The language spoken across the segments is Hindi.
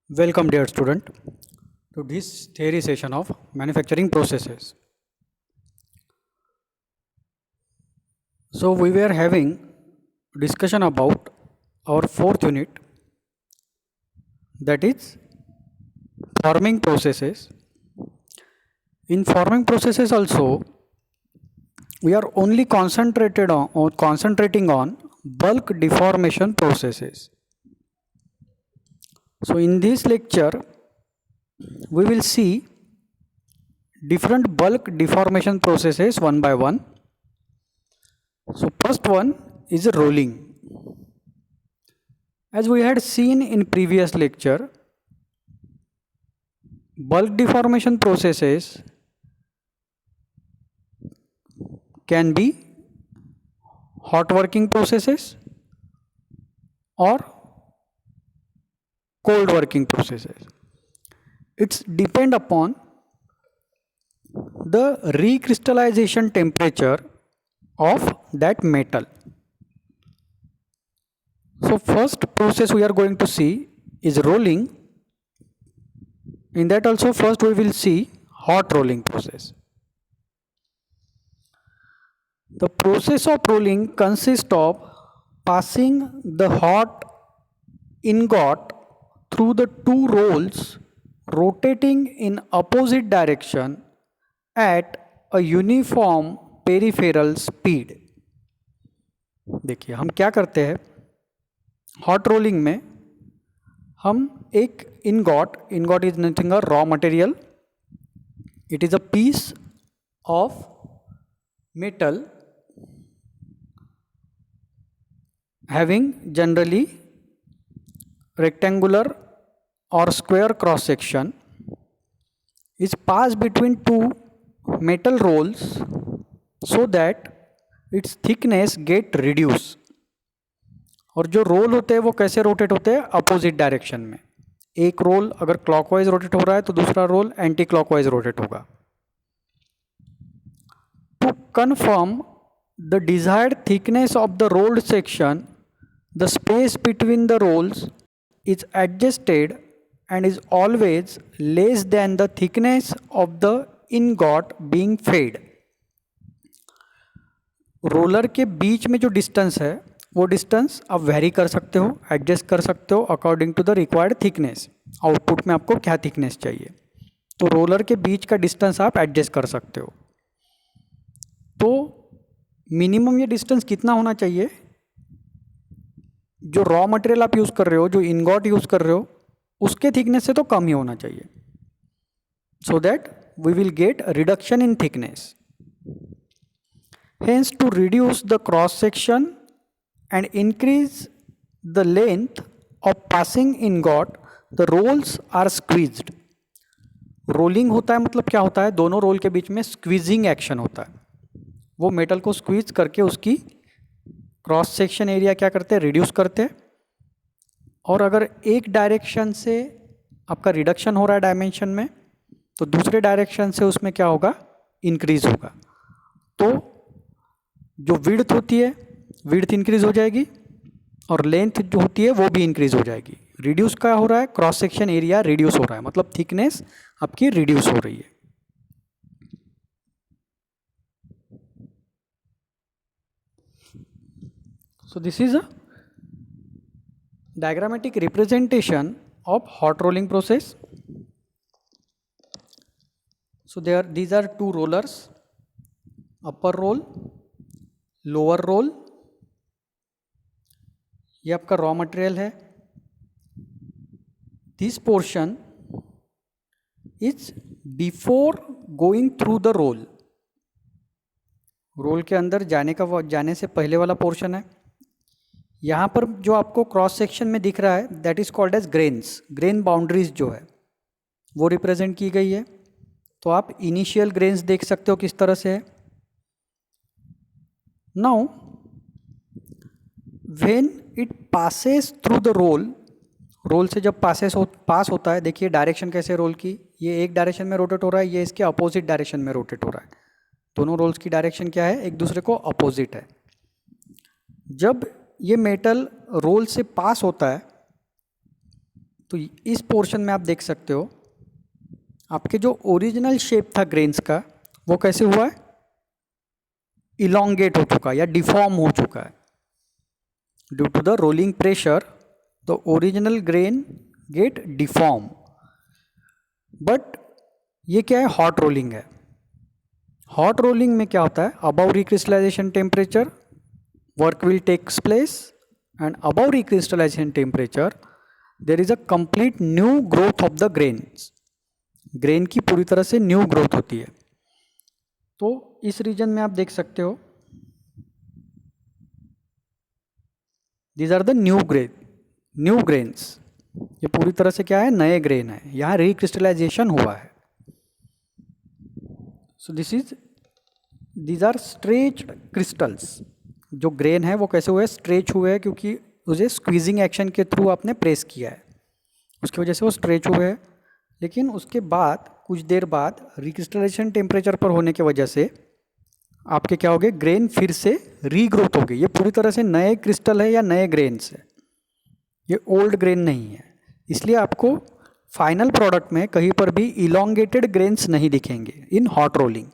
Welcome, dear student, to this theory session of manufacturing processes. So, we were having discussion about our fourth unit, that is forming processes. In forming processes also, we are only concentrating on bulk deformation processes. So, in this lecture, we will see different bulk deformation processes one by one. So, first one is rolling. As we had seen in previous lecture, bulk deformation processes can be hot working processes or cold working processes. It's depend upon the recrystallization temperature of that metal. So first process we are going to see is rolling. In that also first we will see hot rolling process. The process of rolling consists of passing the hot ingot through the two rolls rotating in opposite direction at a uniform peripheral speed. देखिए हम क्या करते हैं हॉट रोलिंग में, हम एक ingot is nothing a raw material. It is a piece of metal having generally rectangular or square cross section, is passed between two metal rolls so that its thickness get reduced. और जो रोल होते हैं वो कैसे रोटेट होते हैं? अपोजिट डायरेक्शन में. एक रोल अगर क्लॉकवाइज रोटेट हो रहा है तो दूसरा रोल एंटी क्लॉकवाइज रोटेट होगा. To confirm the desired thickness of the rolled section, the space between the rolls is adjusted and is always less than the thickness of the ingot being fed. Roller के बीच में जो डिस्टेंस है वो डिस्टेंस आप वेरी कर सकते हो, एडजस्ट कर सकते हो according to the required thickness. Output में आपको क्या थिकनेस चाहिए, तो रोलर के बीच का डिस्टेंस आप एडजस्ट कर सकते हो. तो मिनिमम ये डिस्टेंस कितना होना चाहिए? जो रॉ मटेरियल आप यूज़ कर रहे हो, जो इनगॉट यूज़ कर रहे हो, उसके थिकनेस से तो कम ही होना चाहिए, so that we will get reduction in thickness. Hence to reduce the cross section and increase the length of passing ingot, the rolls are squeezed. Rolling होता है मतलब क्या होता है? दोनों रोल के बीच में स्क्वीजिंग एक्शन होता है. वो मेटल को स्क्वीज करके उसकी क्रॉस सेक्शन एरिया क्या करते हैं? रिड्यूस करते हैं. और अगर एक डायरेक्शन से आपका रिडक्शन हो रहा है डायमेंशन में, तो दूसरे डायरेक्शन से उसमें क्या होगा? इंक्रीज होगा. तो जो विड्थ होती है, विड्थ इंक्रीज हो जाएगी और लेंथ जो होती है वो भी इंक्रीज हो जाएगी. रिड्यूस क्या हो रहा है? क्रॉस सेक्शन एरिया रिड्यूस हो रहा है, मतलब थिकनेस आपकी रिड्यूस हो रही है. So this is a diagrammatic representation of hot rolling process. So these are two rollers, upper roll, lower roll. ये आपका रॉ मटेरियल है. This portion is before going through the roll. Roll के अंदर जाने से पहले वाला पोर्शन है. यहाँ पर जो आपको क्रॉस सेक्शन में दिख रहा है that is called as grains. Grain boundaries जो है वो रिप्रेजेंट की गई है. तो आप इनिशियल ग्रेन्स देख सकते हो किस तरह से है. Now when it passes through the roll, roll से जब पास होता है, देखिए डायरेक्शन कैसे रोल की, ये एक डायरेक्शन में रोटेट हो रहा है, ये इसके अपोजिट डायरेक्शन में रोटेट हो रहा है. दोनों रोल्स की डायरेक्शन क्या है? एक दूसरे को अपोजिट है. जब ये मेटल रोल से पास होता है तो इस पोर्शन में आप देख सकते हो आपके जो ओरिजिनल शेप था ग्रेन्स का वो कैसे हुआ है, इलोंगेट हो चुका है या डिफॉर्म हो चुका है। Due to the rolling pressure the original grain get deform. But ये क्या है, हॉट रोलिंग है। हॉट रोलिंग में क्या होता है, above recrystallization temperature work will takes place and above recrystallization temperature there is a complete new growth of the grains. Grain की पूरी तरह से न्यू ग्रोथ होती है। तो इस रीजन में आप देख सकते हो these are the new grains. ये पूरी तरह से क्या है, नए ग्रेन है, यहाँ रिक्रिस्टलाइजेशन हुआ है। So these are stretched crystals. जो ग्रेन है वो कैसे हुए, स्ट्रेच हुए हैं क्योंकि उसे स्क्वीजिंग एक्शन के थ्रू आपने प्रेस किया है, उसकी वजह से वो स्ट्रेच हुए हैं। लेकिन उसके बाद कुछ देर बाद रिक्रिस्टलाइजेशन टेम्परेचर पर होने की वजह से आपके क्या हो गए, ग्रेन फिर से रीग्रोथ हो गई। ये पूरी तरह से नए क्रिस्टल है या नए ग्रेन्स है, ये ओल्ड ग्रेन नहीं है। इसलिए आपको फाइनल प्रोडक्ट में कहीं पर भी इलोंगेटेड ग्रेन्स नहीं दिखेंगे इन हॉट रोलिंग।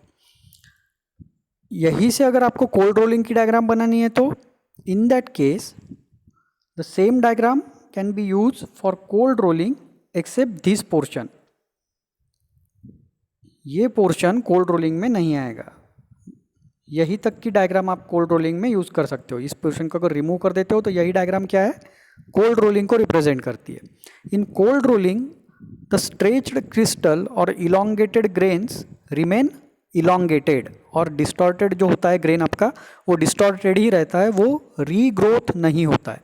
यही से अगर आपको कोल्ड रोलिंग की डायग्राम बनानी है तो in that case the same diagram can be use for cold rolling except this portion. ये पोर्शन कोल्ड रोलिंग में नहीं आएगा। यही तक की डायग्राम आप कोल्ड रोलिंग में यूज कर सकते हो। इस पोर्शन को अगर रिमूव कर देते हो तो यही डायग्राम क्या है, कोल्ड रोलिंग को रिप्रेजेंट करती है। इन cold rolling the stretched crystal और इलोंगेटेड ग्रेन्स रिमेन इलोंगेटेड, और डिस्टॉर्टेड जो होता है ग्रेन आपका वो डिस्टॉर्टेड ही रहता है, वो रीग्रोथ नहीं होता है,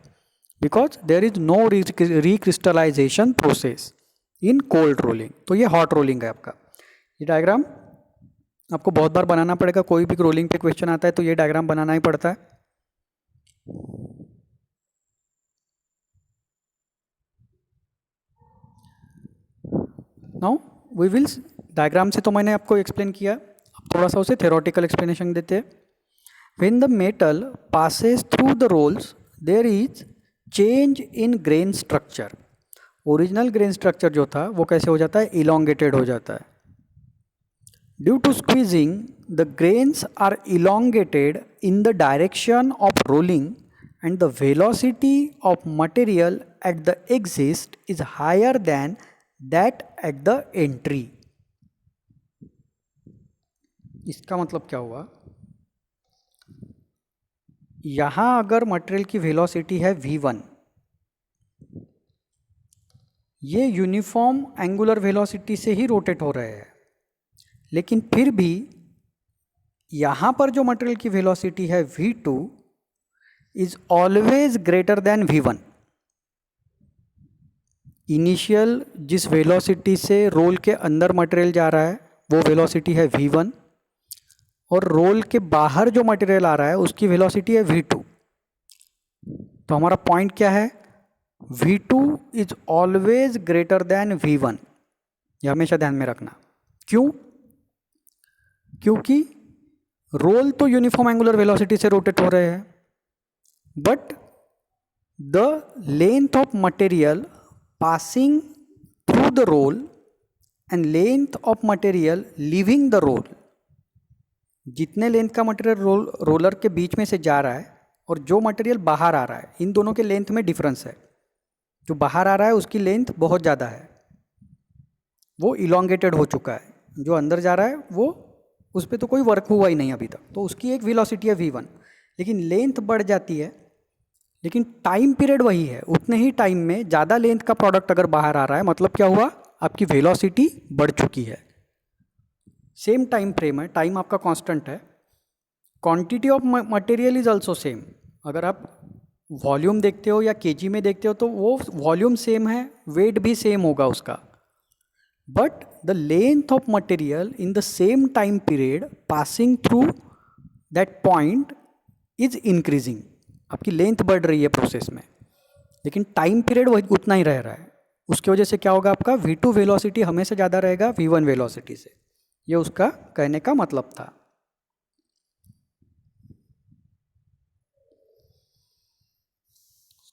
because there is no recrystallization process in cold rolling. तो ये हॉट रोलिंग है आपका। ये डायग्राम आपको बहुत बार बनाना पड़ेगा, कोई भी रोलिंग पे क्वेश्चन आता है तो ये डायग्राम बनाना ही पड़ता है। नाउ वी विल, डायग्राम से तो मैंने आपको एक्सप्लेन किया, अब थोड़ा सा उसे थ्योरेटिकल एक्सप्लेनेशन देते हैं। When the metal passes through the rolls there is change in grain structure. Original grain structure जो था वो कैसे हो जाता है, इलोंगेटेड हो जाता है। Due to squeezing the grains are elongated in the direction of rolling and the velocity of material at the exit is higher than that at the entry। इसका मतलब क्या हुआ, यहां अगर मटेरियल की वेलोसिटी है v1, ये यूनिफॉर्म एंगुलर वेलोसिटी से ही रोटेट हो रहे हैं, लेकिन फिर भी यहां पर जो मटेरियल की वेलोसिटी है v2 is always greater than v1। Initial जिस वेलोसिटी से रोल के अंदर मटेरियल जा रहा है वो वेलोसिटी है v1, और रोल के बाहर जो मटेरियल आ रहा है उसकी वेलोसिटी है v2। तो हमारा पॉइंट क्या है, v2 is always greater than v1। ये हमेशा ध्यान में रखना। क्यों, क्योंकि रोल तो यूनिफॉर्म एंगुलर वेलोसिटी से रोटेट हो रहे हैं, but the length of material passing through the roll and length of material leaving the roll, जितने लेंथ का मटेरियल रोलर के बीच में से जा रहा है और जो मटेरियल बाहर आ रहा है, इन दोनों के लेंथ में डिफरेंस है। जो बाहर आ रहा है उसकी लेंथ बहुत ज़्यादा है, वो इलोंगेटेड हो चुका है। जो अंदर जा रहा है वो, उस पर तो कोई वर्क हुआ ही नहीं अभी तक, तो उसकी एक वेलोसिटी है v1, लेकिन लेंथ बढ़ जाती है, लेकिन टाइम पीरियड वही है। उतने ही टाइम में ज़्यादा लेंथ का प्रोडक्ट अगर बाहर आ रहा है, मतलब क्या हुआ, आपकी वेलोसिटी बढ़ चुकी है। सेम टाइम फ्रेम है, टाइम आपका कांस्टेंट है, quantity of material is also same. अगर आप वॉल्यूम देखते हो या केजी में देखते हो तो वो वॉल्यूम सेम है, वेट भी सेम होगा उसका, but the length of material in the same time period passing through that point is increasing. आपकी लेंथ बढ़ रही है प्रोसेस में, लेकिन टाइम पीरियड वही उतना ही रह रहा है। उसकी वजह से क्या होगा, आपका v2 वेलोसिटी हमेशा ज़्यादा रहेगा v1 वेलोसिटी से। ये उसका कहने का मतलब था।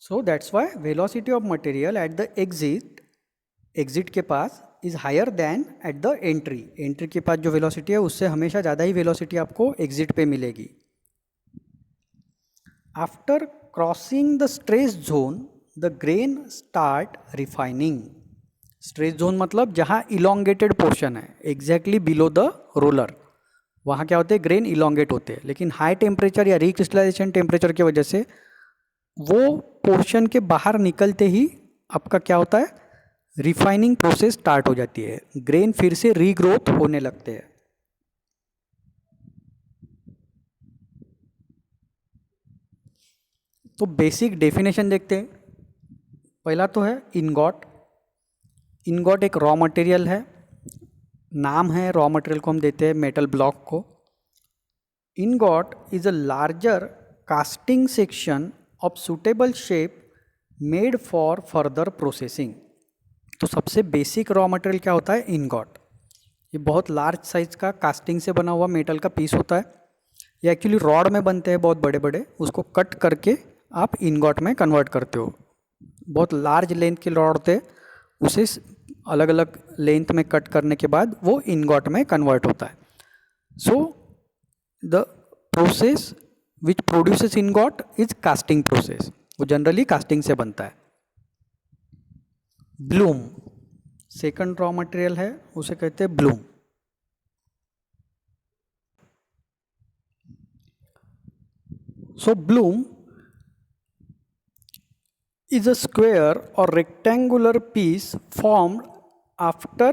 So that's why velocity of material at the exit exit के पास is higher than at the entry, entry के पास जो वेलोसिटी है उससे हमेशा ज़्यादा ही वेलोसिटी आपको एग्जिट पे मिलेगी। After crossing the stress zone the grain start refining. Stress zone मतलब जहाँ इलोंगेटेड पोर्शन है एग्जैक्टली बिलो द रोलर, वहाँ क्या होते हैं, ग्रेन इलोंगेट होते हैं। लेकिन हाई टेम्परेचर या रिक्रिस्टलाइजेशन टेम्परेचर की वजह से वो पोर्शन के बाहर निकलते ही आपका क्या होता है, रिफाइनिंग प्रोसेस स्टार्ट हो जाती है, ग्रेन फिर से रीग्रोथ होने लगते हैं। तो बेसिक डेफिनेशन देखते हैं। पहला तो है इनगॉट। इनगॉट एक रॉ मटेरियल है, नाम है रॉ मटेरियल को हम देते हैं मेटल ब्लॉक को। Ingot is a larger casting section of suitable shape made for further processing. तो सबसे बेसिक रॉ मटेरियल क्या होता है, इनगॉट। ये बहुत लार्ज साइज का कास्टिंग से बना हुआ मेटल का पीस होता है। ये एक्चुअली रॉड में बनते हैं बहुत बड़े बड़े, उसको कट करके आप इनगॉट में कन्वर्ट करते हो। बहुत लार्ज लेंथ के रॉड होते हैं, उसे अलग अलग लेंथ में कट करने के बाद वो इनगॉट में कन्वर्ट होता है। So the process which produces ingot is casting process. वो जनरली कास्टिंग से बनता है। ब्लूम सेकंड रॉ मटेरियल है, उसे कहते हैं Bloom. So Bloom is a square or rectangular piece formed after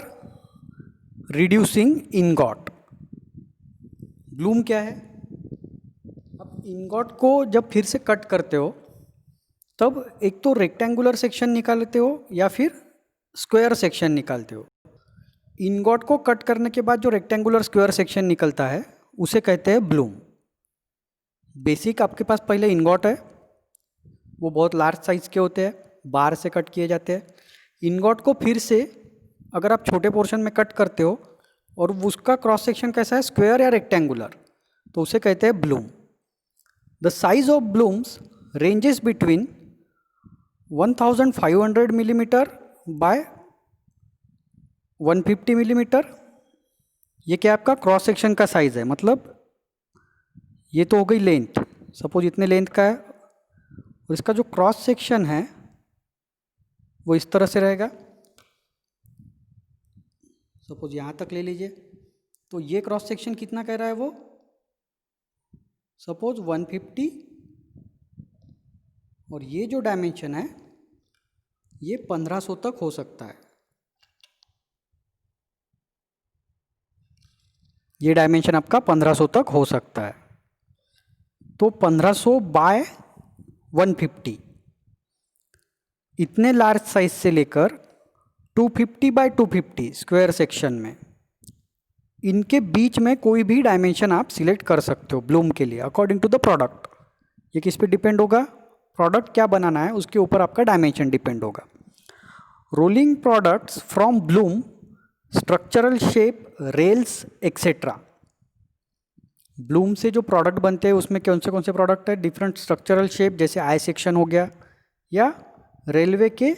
reducing ingot। Bloom क्या है, अब इनगॉट को जब फिर से कट करते हो तब एक तो रेक्टेंगुलर सेक्शन निकालते हो या फिर स्क्वायर सेक्शन निकालते हो। इनगॉट को कट करने के बाद जो रेक्टेंगुलर स्क्वायर सेक्शन निकलता है उसे कहते हैं ब्लूम। बेसिक आपके पास पहले इनगॉट है, वो बहुत लार्ज साइज़ के होते हैं, बार से कट किए जाते हैं। इनगॉट को फिर से अगर आप छोटे पोर्शन में कट करते हो और उसका क्रॉस सेक्शन कैसा है, स्क्वायर या रेक्टेंगुलर, तो उसे कहते हैं bloom. The size of blooms ranges between 1500 millimetre by 150 millimetre. ये क्या आपका क्रॉस सेक्शन का साइज़ है, मतलब ये तो हो गई लेंथ, सपोज इतने लेंथ का है, और इसका जो क्रॉस सेक्शन है वो इस तरह से रहेगा। सपोज यहाँ तक ले लीजिए, तो ये क्रॉस सेक्शन कितना कह रहा है वो, सपोज 150, और ये जो डायमेंशन है ये 1500 तक हो सकता है। ये डायमेंशन आपका 1500 तक हो सकता है। तो 1500 बाय 150, इतने लार्ज साइज से लेकर 250 बाय 250 स्क्वायर सेक्शन में, इनके बीच में कोई भी डायमेंशन आप सिलेक्ट कर सकते हो ब्लूम के लिए अकॉर्डिंग टू द प्रोडक्ट। ये किस पे डिपेंड होगा, प्रोडक्ट क्या बनाना है उसके ऊपर आपका डायमेंशन डिपेंड होगा। Rolling products from Bloom, structural shape, rails etcetera. Bloom से जो प्रोडक्ट बनते हैं उसमें कौन से प्रोडक्ट है, डिफरेंट स्ट्रक्चरल शेप, जैसे आई सेक्शन हो गया, या रेलवे के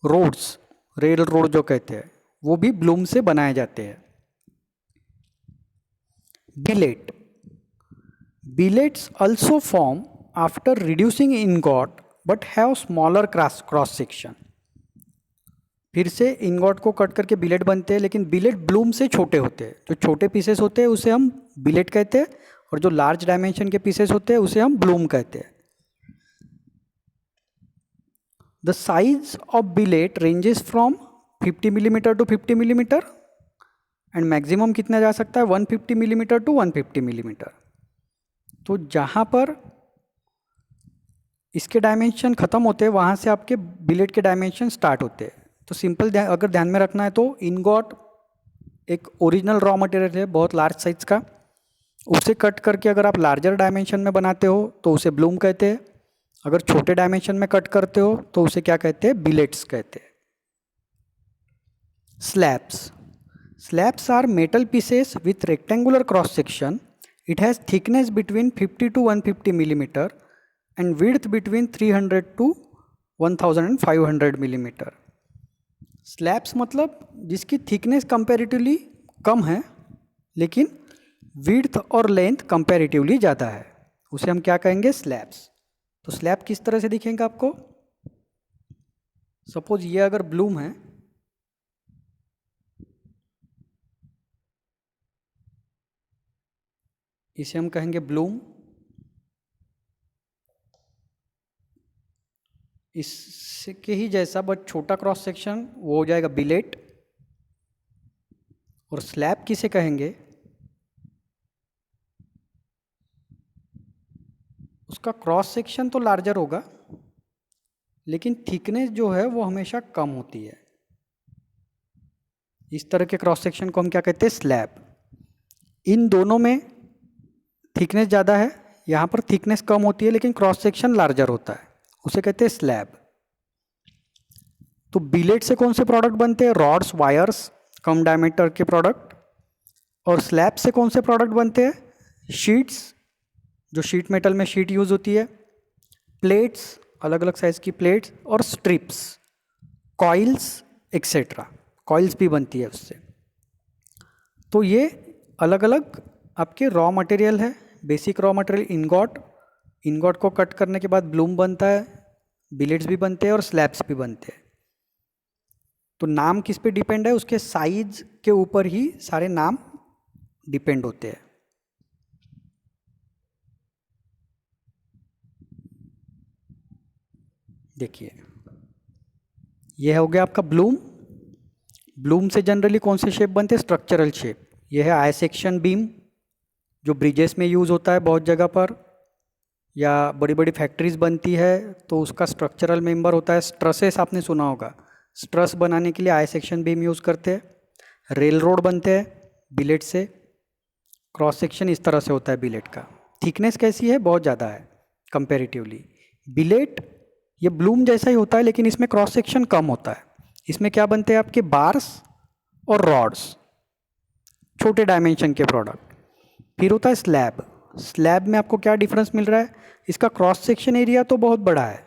रोड्स, रेल रोड जो कहते हैं, वो भी ब्लूम से बनाए जाते हैं। Billet, billets also form after reducing ingot but have smaller cross section. फिर से इनगॉट को कट करके बिलेट बनते हैं, लेकिन बिलेट ब्लूम से छोटे होते हैं। जो छोटे पीसेस होते हैं उसे हम बिलेट कहते हैं, और जो लार्ज डायमेंशन के पीसेस होते हैं उसे हम ब्लूम कहते हैं। The size of billet ranges from 50 millimetre to 50 millimetre, and maximum कितना जा सकता है, 150 मिलीमीटर टू 150 मिलीमीटर। तो जहाँ पर इसके डायमेंशन ख़त्म होते हैं वहाँ से आपके बिलेट के डायमेंशन स्टार्ट होते हैं। तो सिंपल अगर ध्यान में रखना है तो इनगॉट एक ओरिजिनल रॉ मटेरियल है बहुत लार्ज साइज का, उसे कट करके अगर आप लार्जर डायमेंशन में बनाते हो तो उसे ब्लूम कहते हैं। अगर छोटे डायमेंशन में कट करते हो तो उसे क्या कहते हैं, बिलेट्स कहते हैं। Slabs, slabs are metal pieces with rectangular cross section. It has thickness between 50 to 150 millimetre and width between 300 to 1500 millimetre. Slabs मतलब जिसकी थिकनेस कंपैरेटिवली कम है लेकिन विड्थ और लेंथ कंपैरेटिवली ज़्यादा है, उसे हम क्या कहेंगे? स्लैब्स। तो स्लैब किस तरह से दिखेंगे आपको? सपोज ये अगर ब्लूम है, इसे हम कहेंगे ब्लूम। इसके ही जैसा बट छोटा क्रॉस सेक्शन वो हो जाएगा बिलेट। और स्लैब किसे कहेंगे? उसका क्रॉस सेक्शन तो लार्जर होगा लेकिन थिकनेस जो है वो हमेशा कम होती है। इस तरह के क्रॉस सेक्शन को हम क्या कहते हैं? स्लैब। इन दोनों में थिकनेस ज़्यादा है, यहाँ पर थिकनेस कम होती है लेकिन क्रॉस सेक्शन लार्जर होता है, उसे कहते हैं स्लैब। तो बिलेट से कौन से प्रोडक्ट बनते हैं? रॉड्स, वायर्स, कम डायमीटर के प्रोडक्ट। और स्लैब से कौन से प्रोडक्ट बनते हैं? शीट्स, जो शीट मेटल में शीट यूज़ होती है, प्लेट्स, अलग अलग साइज़ की प्लेट्स, और स्ट्रिप्स, कॉइल्स एक्सेट्रा। कॉइल्स भी बनती है उससे। तो ये अलग अलग आपके रॉ मटेरियल है। Basic raw material ingot, ingot को कट करने के बाद ब्लूम बनता है, बिलेट्स भी बनते हैं और स्लैब्स भी बनते हैं। तो नाम किस पे डिपेंड है? उसके साइज के ऊपर ही सारे नाम डिपेंड होते हैं। देखिए यह हो गया आपका ब्लूम। ब्लूम से जनरली कौन से शेप बनते हैं? Structural shape. यह है आई सेक्शन बीम, जो ब्रिजेस में यूज़ होता है बहुत जगह पर, या बड़ी बड़ी फैक्ट्रीज बनती है तो उसका स्ट्रक्चरल मेंबर होता है। स्ट्रसेस आपने सुना होगा, स्ट्रस बनाने के लिए आई सेक्शन बीम यूज़ करते हैं। रेल रोड बनते हैं बिलेट से। क्रॉस सेक्शन इस तरह से होता है बिलेट का। थिकनेस कैसी है? बहुत ज़्यादा है कंपेरेटिवली। बिलेट ये ब्लूम जैसा ही होता है लेकिन इसमें क्रॉस सेक्शन कम होता है। इसमें क्या बनते हैं आपके? बार्स और रॉड्स, छोटे डायमेंशन के प्रोडक्ट। फिर होता है स्लैब। स्लैब में आपको क्या डिफरेंस मिल रहा है? इसका क्रॉस सेक्शन एरिया तो बहुत बड़ा है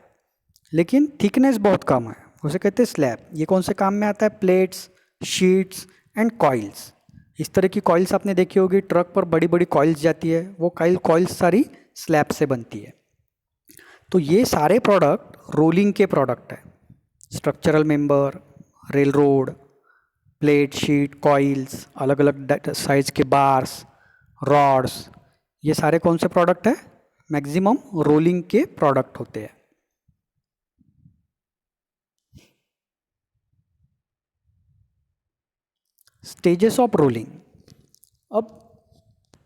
लेकिन थिकनेस बहुत कम है, उसे कहते हैं स्लैब। ये कौन से काम में आता है? Plates, sheets and coils. इस तरह की कॉइल्स आपने देखी होगी, ट्रक पर बड़ी बड़ी कॉइल्स जाती है, वो कॉइल्स सारी स्लैब से बनती है। तो ये सारे प्रोडक्ट रोलिंग के प्रोडक्ट है। Structural member, rail road, plate, sheet, coils, अलग अलग साइज के बार्स, रॉड्स, ये सारे कौन से प्रोडक्ट है? मैक्सिमम रोलिंग के प्रोडक्ट होते हैं। Stages of rolling. अब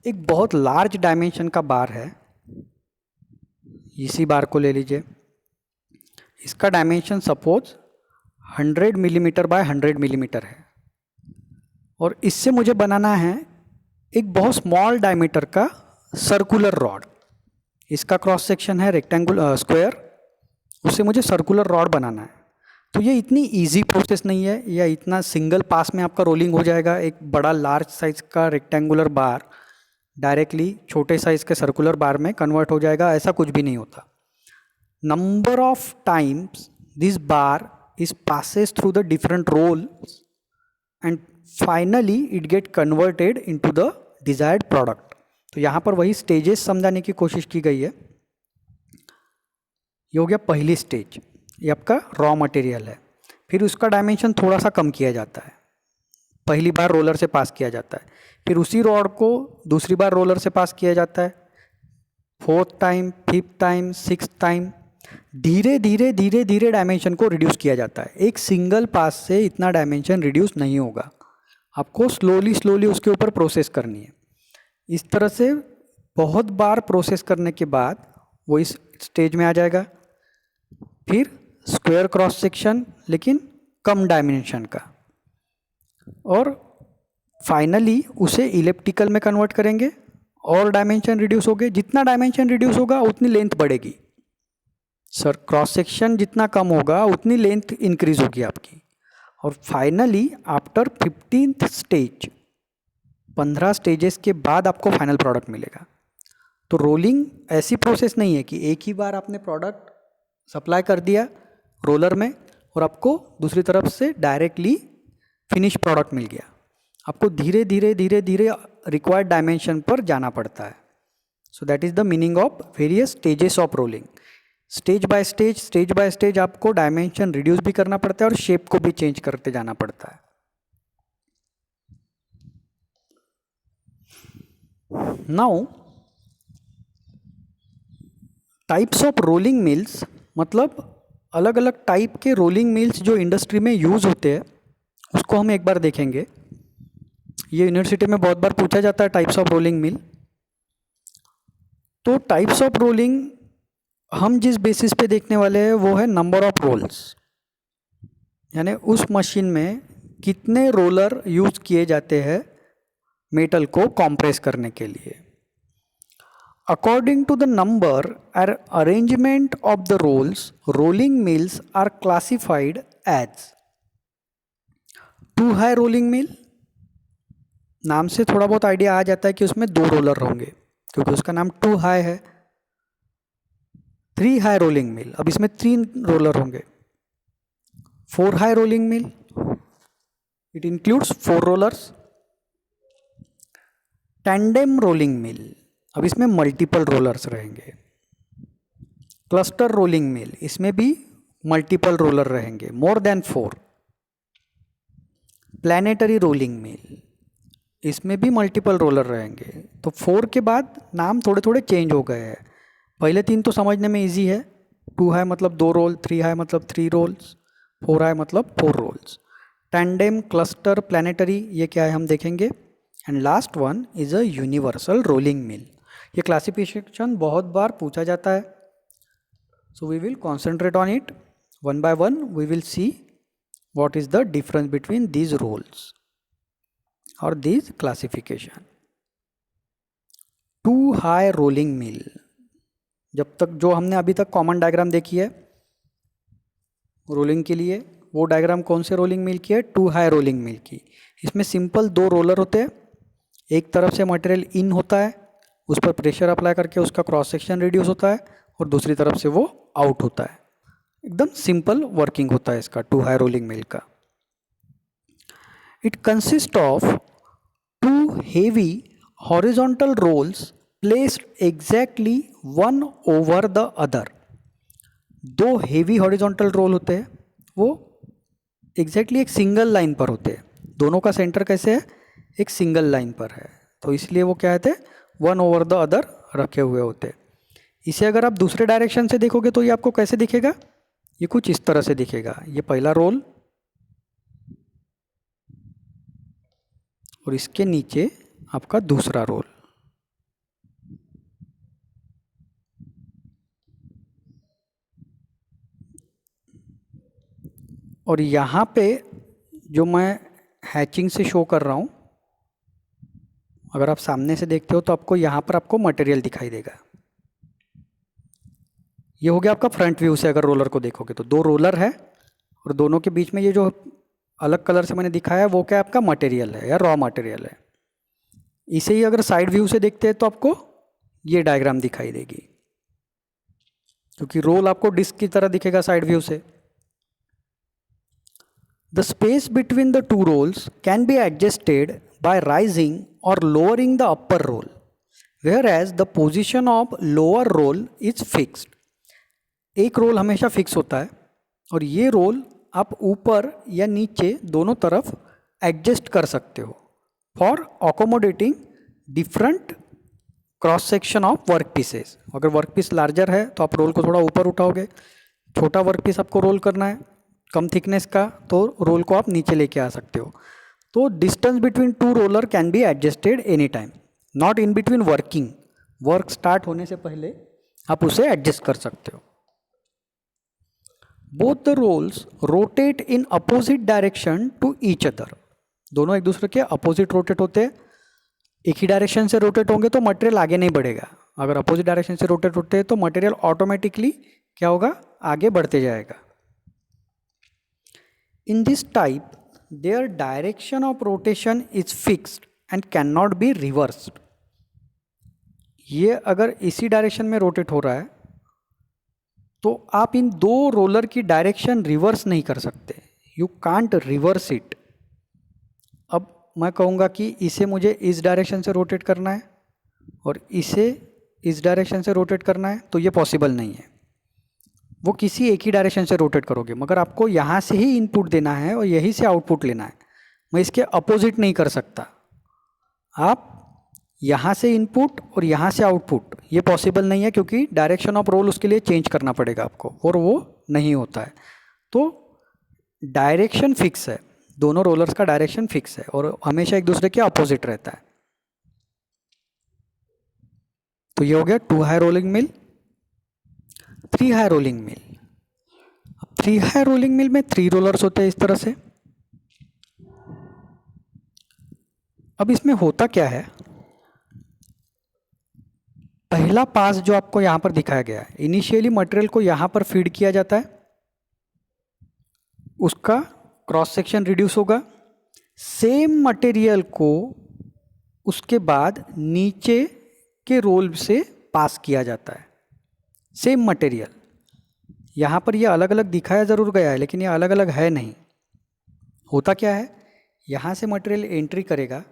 एक बहुत लार्ज डायमेंशन का बार है, इसी बार को ले लीजिए। इसका dimension suppose 100 millimetre by 100 millimetre है और इससे मुझे बनाना है एक बहुत स्मॉल डायमीटर का सर्कुलर रॉड। इसका क्रॉस सेक्शन है रेक्टेंगुलर स्क्वायर, उससे मुझे सर्कुलर रॉड बनाना है। तो ये इतनी इजी प्रोसेस नहीं है या इतना सिंगल पास में आपका रोलिंग हो जाएगा। एक बड़ा लार्ज साइज का रेक्टेंगुलर बार डायरेक्टली छोटे साइज के सर्कुलर बार में कन्वर्ट हो जाएगा, ऐसा कुछ भी नहीं होता। Number of times this bar is passes through the different roles and finally it get converted into the desired product। तो यहाँ पर वही स्टेजेस समझाने की कोशिश की गई है। ये हो गया पहली स्टेज, ये आपका रॉ मटेरियल है। फिर उसका डायमेंशन थोड़ा सा कम किया जाता है, पहली बार रोलर से पास किया जाता है, फिर उसी रॉड को दूसरी बार रोलर से पास किया जाता है, 4th time, 5th time, 6th time, धीरे धीरे धीरे धीरे डायमेंशन को रिड्यूस किया जाता है। एक सिंगल पास से इतना डायमेंशन रिड्यूस नहीं होगा, आपको स्लोली स्लोली उसके ऊपर प्रोसेस करनी है। इस तरह से बहुत बार प्रोसेस करने के बाद वो इस स्टेज में आ जाएगा। फिर स्क्वायर क्रॉस सेक्शन लेकिन कम डायमेंशन का, और फाइनली उसे इलिप्टिकल में कन्वर्ट करेंगे और डायमेंशन रिड्यूस हो गए। जितना डायमेंशन रिड्यूस होगा उतनी लेंथ बढ़ेगी। सर क्रॉस सेक्शन जितना कम होगा उतनी लेंथ इंक्रीज होगी आपकी। और finally after 15th stage, 15 stages के बाद आपको फाइनल प्रोडक्ट मिलेगा। तो रोलिंग ऐसी प्रोसेस नहीं है कि एक ही बार आपने प्रोडक्ट सप्लाई कर दिया रोलर में और आपको दूसरी तरफ से डायरेक्टली फिनिश प्रोडक्ट मिल गया। आपको धीरे धीरे धीरे धीरे रिक्वायर्ड डायमेंशन पर जाना पड़ता है। So that is the meaning of various stages of rolling. Stage by stage आपको डायमेंशन रिड्यूस भी करना पड़ता है और शेप को भी चेंज करते जाना पड़ता है। Now types of rolling mills, मतलब अलग अलग टाइप के रोलिंग मिल्स जो इंडस्ट्री में यूज़ होते हैं उसको हम एक बार देखेंगे। ये यूनिवर्सिटी में बहुत बार पूछा जाता है टाइप्स ऑफ रोलिंग मिल। तो टाइप्स ऑफ रोलिंग हम जिस बेसिस पे देखने वाले हैं वो है नंबर ऑफ रोल्स, यानी उस मशीन में कितने रोलर यूज़ किए जाते हैं मेटल को कॉम्प्रेस करने के लिए। According to the number or arrangement of the rolls, rolling mills are classified as two high rolling mill. नाम से थोड़ा बहुत आइडिया आ जाता है कि उसमें 2 रोलर होंगे क्योंकि उसका नाम टू हाई है। 3 हाई रोलिंग मिल, अब इसमें 3 रोलर होंगे। 4 high rolling mill, it includes 4 rollers. Tandem rolling mill, अब इसमें मल्टीपल रोलर्स रहेंगे। क्लस्टर रोलिंग मिल, इसमें भी मल्टीपल रोलर रहेंगे, मोर देन 4। प्लैनेटरी रोलिंग मिल, इसमें भी मल्टीपल रोलर रहेंगे। तो 4 के बाद नाम थोड़े थोड़े चेंज हो गए हैं। पहले 3 तो समझने में इजी है, 2 हाई मतलब 2 रोल, 3 हाई मतलब 3 रोल्स, 4 हाई मतलब 4 रोल्स। टैंडेम, क्लस्टर, प्लैनेटरी, ये क्या है हम देखेंगे। And last one is a universal rolling mill. ये क्लासिफिकेशन बहुत बार पूछा जाता है, so we will concentrate on it one by one. We will see what is the difference between these rolls और these classification. Two high rolling mill, जब तक जो हमने अभी तक कॉमन डायग्राम देखी है रोलिंग के लिए, वो डायग्राम कौन से रोलिंग मिल की है, टू हाई रोलिंग मिल की। इसमें सिंपल 2 रोलर होते हैं, एक तरफ से मटेरियल इन होता है, उस पर प्रेशर अप्लाई करके उसका क्रॉस सेक्शन रिड्यूस होता है और दूसरी तरफ से वो आउट होता है। एकदम सिंपल वर्किंग होता है इसका टू हाई रोलिंग मिल का। It consist of 2 heavy horizontal rolls placed exactly one over the other. 2 heavy horizontal roll होते हैं, वो एग्जैक्टली एक सिंगल लाइन पर होते हैं। दोनों का सेंटर कैसे है, एक सिंगल लाइन पर है, तो इसलिए वो क्या कहते हैं, वन ओवर द अदर रखे हुए होते। इसे अगर आप दूसरे डायरेक्शन से देखोगे तो ये आपको कैसे दिखेगा, ये कुछ इस तरह से दिखेगा। ये पहला रोल और इसके नीचे आपका दूसरा रोल। और यहाँ पे जो मैं हैचिंग से शो कर रहा हूँ, अगर आप सामने से देखते हो तो आपको यहाँ पर आपको मटेरियल दिखाई देगा। ये हो गया आपका फ्रंट व्यू से अगर रोलर को देखोगे तो 2 रोलर है और दोनों के बीच में ये जो अलग कलर से मैंने दिखाया है वो क्या आपका मटेरियल है या रॉ मटेरियल है। इसे ही अगर साइड व्यू से देखते हैं तो आपको ये डायग्राम दिखाई देगी, क्योंकि रोल आपको डिस्क की तरह दिखेगा साइड व्यू से। The space between the 2 rolls can be adjusted by rising or lowering the upper roll, whereas the position of lower roll is fixed. एक रोल हमेशा फिक्स होता है और ये रोल आप ऊपर या नीचे दोनों तरफ एडजस्ट कर सकते हो for accommodating different cross section of work pieces. अगर वर्क पीस लार्जर है तो आप रोल को थोड़ा ऊपर उठाओगे, छोटा वर्क पीस आपको रोल करना है कम थिकनेस का तो रोल को आप नीचे लेके आ सकते हो। तो distance between 2 roller can be adjusted any time, not in between working. Work start होने से पहले आप उसे एडजस्ट कर सकते हो। Both the rolls rotate in opposite direction to each other. दोनों एक दूसरे के अपोजिट रोटेट होते हैं। एक ही डायरेक्शन से रोटेट होंगे तो मटेरियल आगे नहीं बढ़ेगा, अगर अपोजिट डायरेक्शन से रोटेट होते हैं तो मटेरियल ऑटोमेटिकली क्या होगा, आगे बढ़ते जाएगा। इन this type their direction of rotation is fixed and cannot be reversed. ये अगर इसी डायरेक्शन में रोटेट हो रहा है तो आप इन दो रोलर की डायरेक्शन रिवर्स नहीं कर सकते, यू कांट रिवर्स इट। अब मैं कहूँगा कि इसे मुझे इस डायरेक्शन से रोटेट करना है और इसे इस डायरेक्शन से रोटेट करना है, तो ये पॉसिबल नहीं है। वो किसी एक ही डायरेक्शन से रोटेट करोगे, मगर आपको यहाँ से ही इनपुट देना है और यहीं से आउटपुट लेना है। मैं इसके अपोजिट नहीं कर सकता। आप यहाँ से इनपुट और यहाँ से आउटपुट, ये पॉसिबल नहीं है, क्योंकि डायरेक्शन ऑफ रोल उसके लिए चेंज करना पड़ेगा आपको, और वो नहीं होता है। तो डायरेक्शन फिक्स है, दोनों रोलर्स का डायरेक्शन फिक्स है और हमेशा एक दूसरे के अपोजिट रहता है। तो ये हो गया 2 हाई रोलिंग मिल। 3 हाई रोलिंग मिल, 3 हाई रोलिंग मिल में 3 रोलर्स होते हैं इस तरह से। अब इसमें होता क्या है, पहला पास जो आपको यहाँ पर दिखाया गया है, इनिशियली मटेरियल को यहाँ पर फीड किया जाता है, उसका क्रॉस सेक्शन रिड्यूस होगा। सेम मटेरियल को उसके बाद नीचे के रोल से पास किया जाता है। सेम मटेरियल, यहाँ पर ये अलग अलग दिखाया ज़रूर गया है, लेकिन ये अलग अलग है नहीं। होता क्या है, यहाँ से मटेरियल एंट्री करेगा,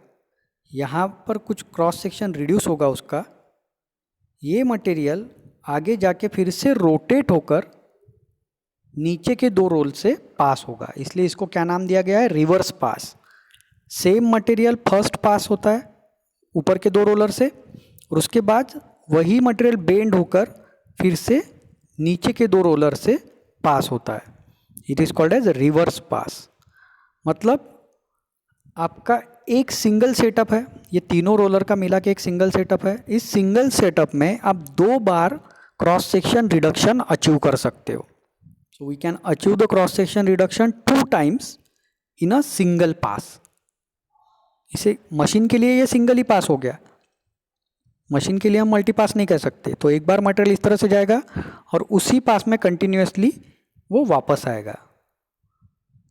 यहाँ पर कुछ क्रॉस सेक्शन रिड्यूस होगा उसका, ये मटेरियल आगे जाके फिर से रोटेट होकर नीचे के 2 रोल से पास होगा, इसलिए इसको क्या नाम दिया गया है, रिवर्स पास। सेम मटेरियल फर्स्ट पास होता है ऊपर के 2 रोलर से, और उसके बाद वही मटेरियल बेंड होकर फिर से नीचे के 2 रोलर से पास होता है। It is called as reverse pass. मतलब आपका एक सिंगल सेटअप है, ये तीनों रोलर का मिला के एक सिंगल सेटअप है। इस सिंगल सेटअप में आप 2 बार क्रॉस सेक्शन रिडक्शन अचीव कर सकते हो। So we can achieve the cross section reduction 2 times in a single pass. इसे मशीन के लिए ये सिंगल ही पास हो गया, मशीन के लिए हम मल्टी पास नहीं कह सकते। तो एक बार मटेरियल इस तरह से जाएगा और उसी पास में कंटिन्यूसली वो वापस आएगा।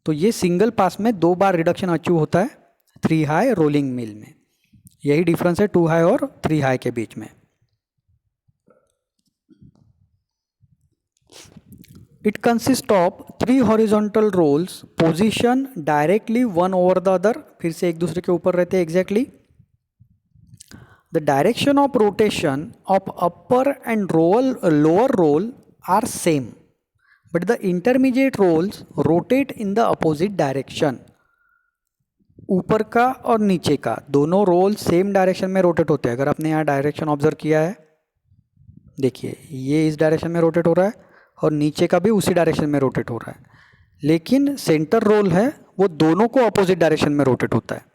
तो ये सिंगल पास में 2 बार रिडक्शन अचीव होता है 3 हाई रोलिंग मिल में। यही डिफरेंस है 2 हाई और 3 हाई के बीच में। It consist of 3 horizontal rolls position directly one over the other, फिर से एक दूसरे के ऊपर रहते हैं exactly. The direction of rotation of upper and lower roll are same, but the intermediate rolls rotate in the opposite direction. ऊपर का और नीचे का दोनों रोल सेम डायरेक्शन में रोटेट होते हैं। अगर आपने यहाँ डायरेक्शन ऑब्जर्व किया है, देखिए ये इस डायरेक्शन में रोटेट हो रहा है और नीचे का भी उसी डायरेक्शन में रोटेट हो रहा है, लेकिन सेंटर रोल है वो दोनों को अपोजिट डायरेक्शन में रोटेट होता है।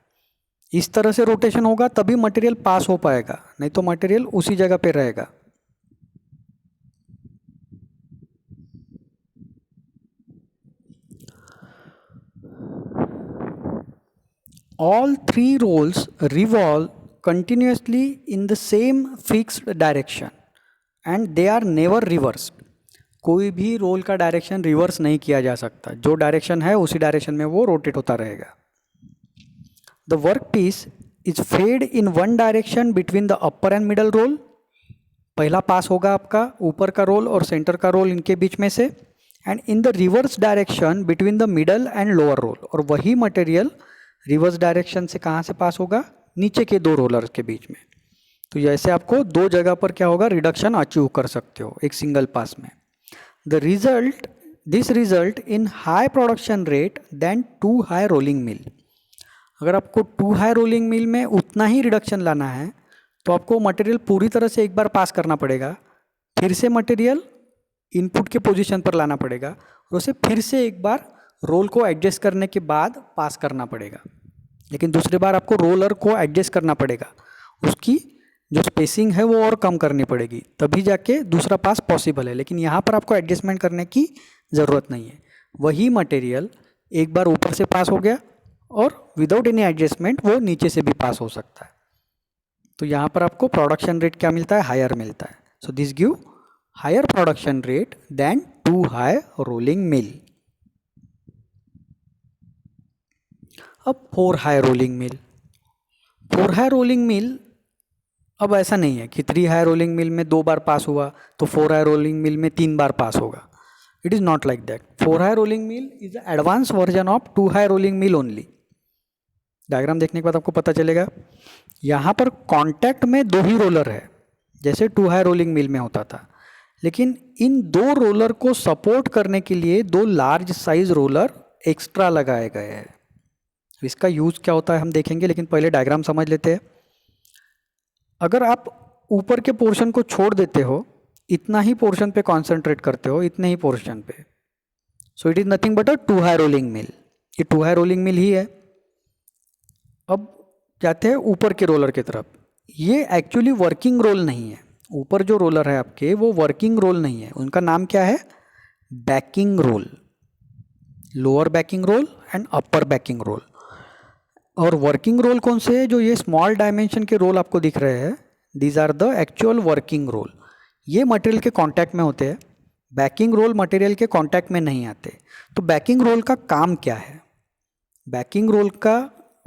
इस तरह से रोटेशन होगा तभी मटेरियल पास हो पाएगा, नहीं तो मटेरियल उसी जगह पे रहेगा। All 3 rolls revolve continuously in the same fixed direction and they are never reversed. कोई भी रोल का डायरेक्शन रिवर्स नहीं किया जा सकता, जो डायरेक्शन है उसी डायरेक्शन में वो रोटेट होता रहेगा। The workpiece is fed in one direction between the upper and middle roll. पहला पास होगा आपका ऊपर का रोल और सेंटर का रोल इनके बीच में से, and in the reverse direction between the middle and lower roll. और वही मटेरियल रिवर्स डायरेक्शन से कहाँ से पास होगा, नीचे के 2 रोलर के बीच में। तो ऐसे आपको 2 जगह पर क्या होगा, रिडक्शन अचीव कर सकते हो एक सिंगल पास में। This result in high production rate than 2 high rolling mill. अगर आपको 2 हाई रोलिंग मिल में उतना ही रिडक्शन लाना है तो आपको मटेरियल पूरी तरह से एक बार पास करना पड़ेगा, फिर से मटेरियल इनपुट के पोजीशन पर लाना पड़ेगा और उसे फिर से एक बार रोल को एडजस्ट करने के बाद पास करना पड़ेगा। लेकिन दूसरी बार आपको रोलर को एडजस्ट करना पड़ेगा, उसकी जो स्पेसिंग है वो और कम करनी पड़ेगी, तभी जाके दूसरा पास पॉसिबल है। लेकिन यहाँ पर आपको एडजस्टमेंट करने की ज़रूरत नहीं है, वही मटेरियल एक बार ऊपर से पास हो गया और विदाउट एनी एडजस्टमेंट वो नीचे से भी पास हो सकता है। तो यहाँ पर आपको प्रोडक्शन रेट क्या मिलता है, हायर मिलता है। So this give higher production rate than 2 high rolling mill. अब 4 high rolling mill. 4 high rolling mill अब ऐसा नहीं है कि 3 हाई रोलिंग मिल में 2 बार पास हुआ तो 4 हाई रोलिंग मिल में 3 बार पास होगा. It is not like that. 4 high rolling mill is the advance version of 2 high rolling mill only. Diagram देखने के बाद आपको पता चलेगा. यहाँ पर कॉन्टैक्ट में 2 ही रोलर है जैसे 2 हाई रोलिंग मिल में होता था, लेकिन इन 2 रोलर को सपोर्ट करने के लिए 2 लार्ज साइज रोलर एक्स्ट्रा लगाए गए हैं. इसका यूज़ क्या होता है हम देखेंगे, लेकिन पहले डायग्राम समझ लेते हैं. अगर आप ऊपर के पोर्शन को छोड़ देते हो, इतना ही पोर्शन पे कॉन्सेंट्रेट करते हो, इतने ही पोर्शन पे, so it is nothing but a 2 high rolling mill. ये 2 हाई रोलिंग मिल ही है. अब जाते हैं ऊपर के रोलर की तरफ. ये एक्चुअली वर्किंग रोल नहीं है. ऊपर जो रोलर है आपके वो वर्किंग रोल नहीं है. उनका नाम क्या है? Backing roll. Lower backing roll and upper backing roll. और वर्किंग रोल कौन से है? जो ये स्मॉल डायमेंशन के रोल आपको दिख रहे हैं, these are the actual working roll. ये मटेरियल के कांटेक्ट में होते हैं. बैकिंग रोल मटेरियल के कांटेक्ट में नहीं आते. तो बैकिंग रोल का काम क्या है? बैकिंग रोल का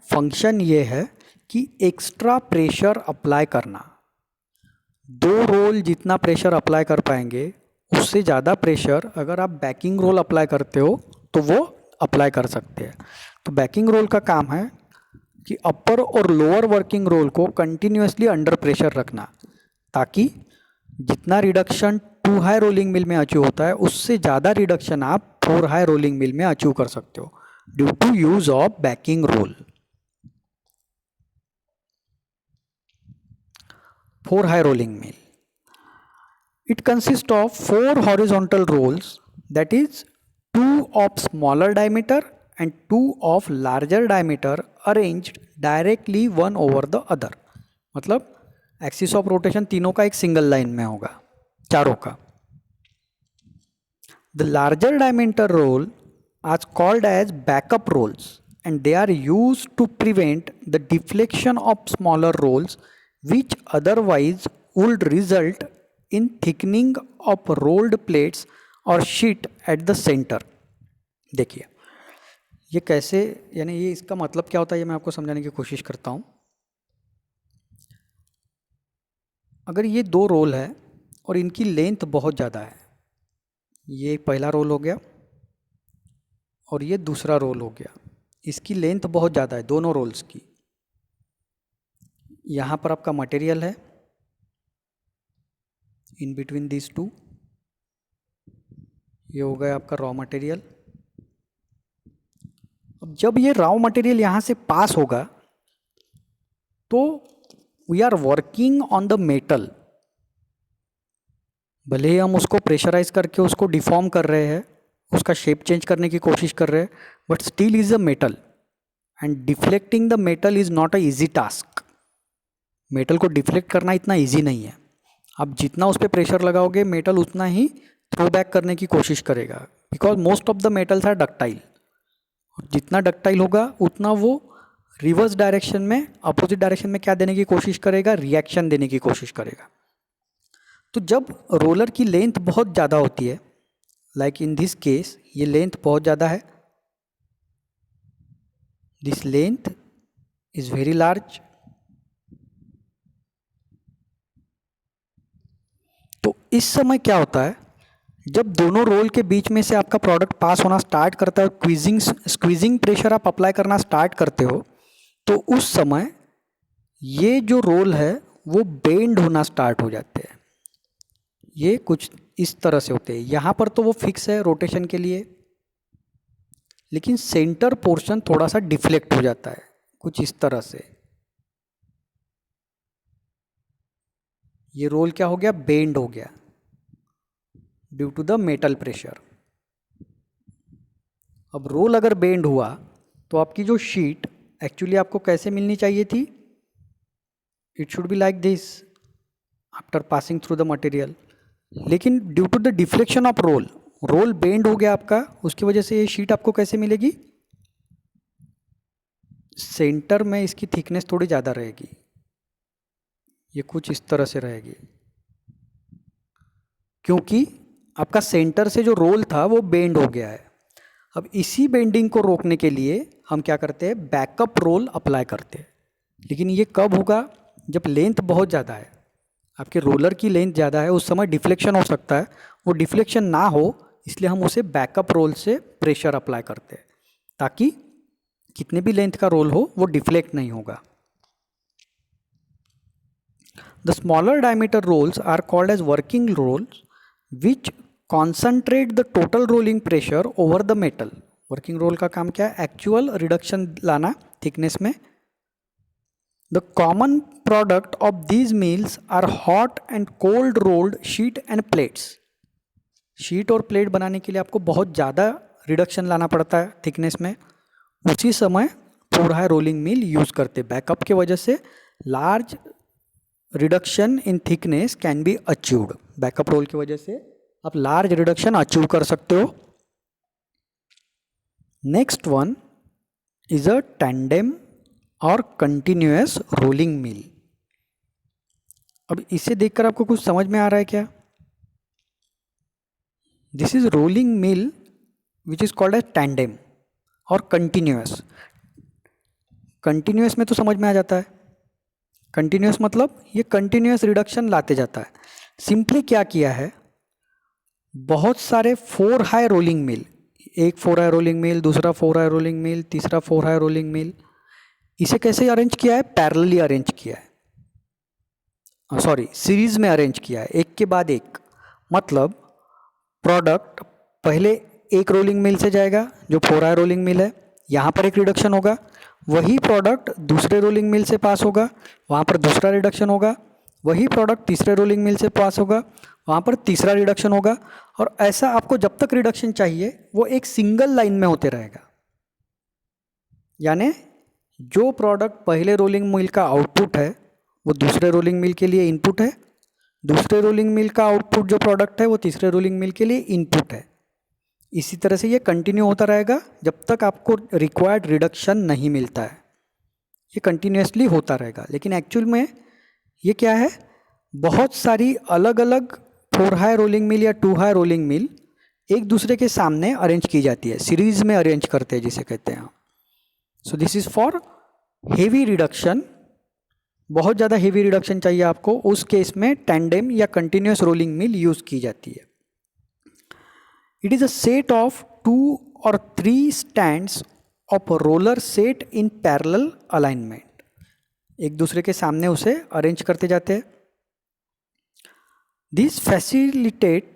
फंक्शन ये है कि एक्स्ट्रा प्रेशर अप्लाई करना. 2 रोल जितना प्रेशर अप्लाई कर पाएंगे उससे ज़्यादा प्रेशर अगर आप बैकिंग रोल अप्लाई करते हो तो वो अप्लाई कर सकते हैं. तो बैकिंग रोल का काम है कि अपर और लोअर वर्किंग रोल को कंटिन्यूसली अंडर प्रेशर रखना, ताकि जितना रिडक्शन 2 हाई रोलिंग मिल में अचीव होता है उससे ज़्यादा रिडक्शन आप 4 हाई रोलिंग मिल में अचीव कर सकते हो due to use of backing roll. 4 high rolling mill. It consists of 4 horizontal rolls, that is 2 of smaller diameter and 2 of larger diameter arranged directly one over the other. मतलब एक्सिस ऑफ रोटेशन तीनों का एक सिंगल लाइन में होगा, चारों का. The larger diameter roll are called as backup rolls and they are used to prevent the deflection of smaller rolls which otherwise would result in thickening of rolled plates or sheet at the center. देखिए ये कैसे, यानी ये इसका मतलब क्या होता है ये मैं आपको समझाने की कोशिश करता हूँ. अगर ये 2 रोल है और इनकी लेंथ बहुत ज़्यादा है, ये पहला रोल हो गया और ये दूसरा रोल हो गया, इसकी लेंथ बहुत ज़्यादा है दोनों रोल्स की. यहाँ पर आपका मटेरियल है इन बिटवीन दिस 2, ये हो गया आपका रॉ मटेरियल. अब जब ये रॉ मटेरियल यहाँ से पास होगा तो we are working on the metal. भले ही हम उसको प्रेशराइज करके उसको डिफॉर्म कर रहे हैं, उसका शेप चेंज करने की कोशिश कर रहे हैं, but still is a metal and deflecting the metal is not a easy task. Metal को डिफ्लेक्ट करना इतना इजी नहीं है. आप जितना उस पर प्रेशर लगाओगे मेटल उतना ही थ्रो बैक करने की कोशिश करेगा, because most of the metals are ductile. जितना डक्टाइल होगा उतना वो रिवर्स डायरेक्शन में, अपोजिट डायरेक्शन में क्या देने की कोशिश करेगा? रिएक्शन देने की कोशिश करेगा. तो जब रोलर की लेंथ बहुत ज़्यादा होती है, लाइक इन दिस केस ये लेंथ बहुत ज़्यादा है, this length is very large, तो इस समय क्या होता है, जब दोनों रोल के बीच में से आपका प्रोडक्ट पास होना स्टार्ट करता है, स्क्वीजिंग प्रेशर आप अप्लाई करना स्टार्ट करते हो, तो उस समय ये जो रोल है वो बेंड होना स्टार्ट हो जाते हैं. ये कुछ इस तरह से होते हैं. यहाँ पर तो वो फिक्स है रोटेशन के लिए, लेकिन सेंटर पोर्शन थोड़ा सा डिफ्लेक्ट हो जाता है कुछ इस तरह से. ये रोल क्या हो गया? बेंड हो गया due to the metal pressure. अब रोल अगर बेंड हुआ तो आपकी जो शीट एक्चुअली आपको कैसे मिलनी चाहिए थी? It should be like this after passing through the material. लेकिन due to the deflection of roll, roll bend हो गया आपका, उसकी वजह से ये शीट आपको कैसे मिलेगी? सेंटर में इसकी थिकनेस थोड़ी ज़्यादा रहेगी, ये कुछ इस तरह से रहेगी, क्योंकि आपका सेंटर से जो रोल था वो बेंड हो गया है. अब इसी बेंडिंग को रोकने के लिए हम क्या करते हैं? बैकअप रोल अप्लाई करते हैं. लेकिन ये कब होगा? जब लेंथ बहुत ज़्यादा है, आपके रोलर की लेंथ ज़्यादा है, उस समय डिफ्लेक्शन हो सकता है। वो डिफ्लेक्शन ना हो इसलिए हम उसे बैकअप रोल से प्रेशर अप्लाई करते हैं, ताकि कितने भी लेंथ का रोल हो वो डिफ्लेक्ट नहीं होगा। The smaller diameter rolls are called as working rolls which concentrate the total rolling pressure over the metal. Working roll का काम क्या है? एक्चुअल रिडक्शन लाना थिकनेस में। The common product of these mills are hot and cold rolled sheet and plates. Sheet और प्लेट बनाने के लिए आपको बहुत ज़्यादा रिडक्शन लाना पड़ता है थिकनेस में, उसी समय four high rolling mill use करते। बैकअप की वजह से large reduction in thickness can be achieved. Backup roll की वजह से आप लार्ज रिडक्शन अचीव कर सकते हो। Next one is a tandem और कंटिन्यूअस रोलिंग मिल। अब इसे देखकर आपको कुछ समझ में आ रहा है क्या? This is rolling mill which is called as tandem और कंटिन्यूअस। कंटिन्यूअस में तो समझ में आ जाता है, कंटिन्यूअस मतलब ये कंटिन्यूअस रिडक्शन लाते जाता है। सिंपली क्या किया है, बहुत सारे फोर हाई रोलिंग मिल, एक फोर हाई रोलिंग मिल, दूसरा फोर हाई रोलिंग मिल, तीसरा फोर हाई रोलिंग मिल, इसे कैसे अरेंज किया है? पैरेलली अरेंज किया है, सॉरी सीरीज में अरेंज किया है, एक के बाद एक। मतलब प्रोडक्ट पहले एक रोलिंग मिल से जाएगा जो फोर हाई रोलिंग मिल है, यहाँ पर एक रिडक्शन होगा, वही प्रोडक्ट दूसरे रोलिंग मिल से पास होगा, वहाँ पर दूसरा रिडक्शन होगा, वही प्रोडक्ट तीसरे रोलिंग मिल से पास होगा, वहाँ पर तीसरा रिडक्शन होगा, और ऐसा आपको जब तक रिडक्शन चाहिए वो एक सिंगल लाइन में होते रहेगा। यानी जो प्रोडक्ट पहले रोलिंग मिल का आउटपुट है वो दूसरे रोलिंग मिल के लिए इनपुट है, दूसरे रोलिंग मिल का आउटपुट जो प्रोडक्ट है वो तीसरे रोलिंग मिल के लिए इनपुट है। इसी तरह से ये कंटिन्यू होता रहेगा जब तक आपको रिक्वायर्ड रिडक्शन नहीं मिलता है, ये कंटिन्यूसली होता रहेगा। लेकिन एक्चुअल में ये क्या है, बहुत सारी अलग अलग फोर हाई रोलिंग मिल या टू हाई रोलिंग मिल एक दूसरे के सामने अरेंज की जाती है, सीरीज में अरेंज करते हैं जिसे कहते हैं। So this is for heavy reduction, बहुत ज़्यादा हेवी रिडक्शन चाहिए आपको, उस केस में टैंडेम या कंटिन्यूस रोलिंग मिल यूज़ की जाती है। It is a set of 2 or 3 stands of roller set in parallel alignment. एक दूसरे के सामने उसे अरेंज करते जाते हैं। This facilitate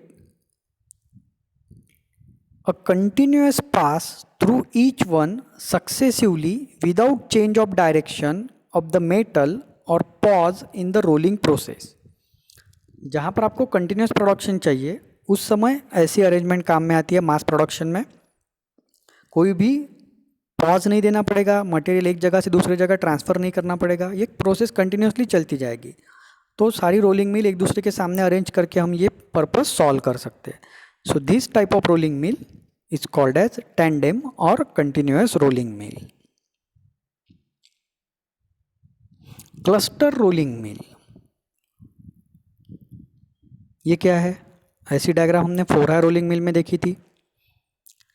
a continuous pass through each one successively without change of direction of the metal or pause in the rolling process। जहाँ पर आपको कंटिन्यूस प्रोडक्शन चाहिए उस समय ऐसी अरेंजमेंट काम में आती है। मास प्रोडक्शन में कोई भी पॉज नहीं देना पड़ेगा, मटेरियल एक जगह से दूसरी जगह ट्रांसफ़र नहीं करना पड़ेगा, ये प्रोसेस कंटिन्यूसली चलती जाएगी। तो सारी रोलिंग मिल एक दूसरे के सामने अरेंज करके हम ये पर्पस सॉल्व कर सकते हैं। So this type of rolling mill is called as tandem or continuous rolling mill। Cluster rolling mill, ये क्या है? ऐसी डायग्राम हमने फोर हाई रोलिंग मिल में देखी थी।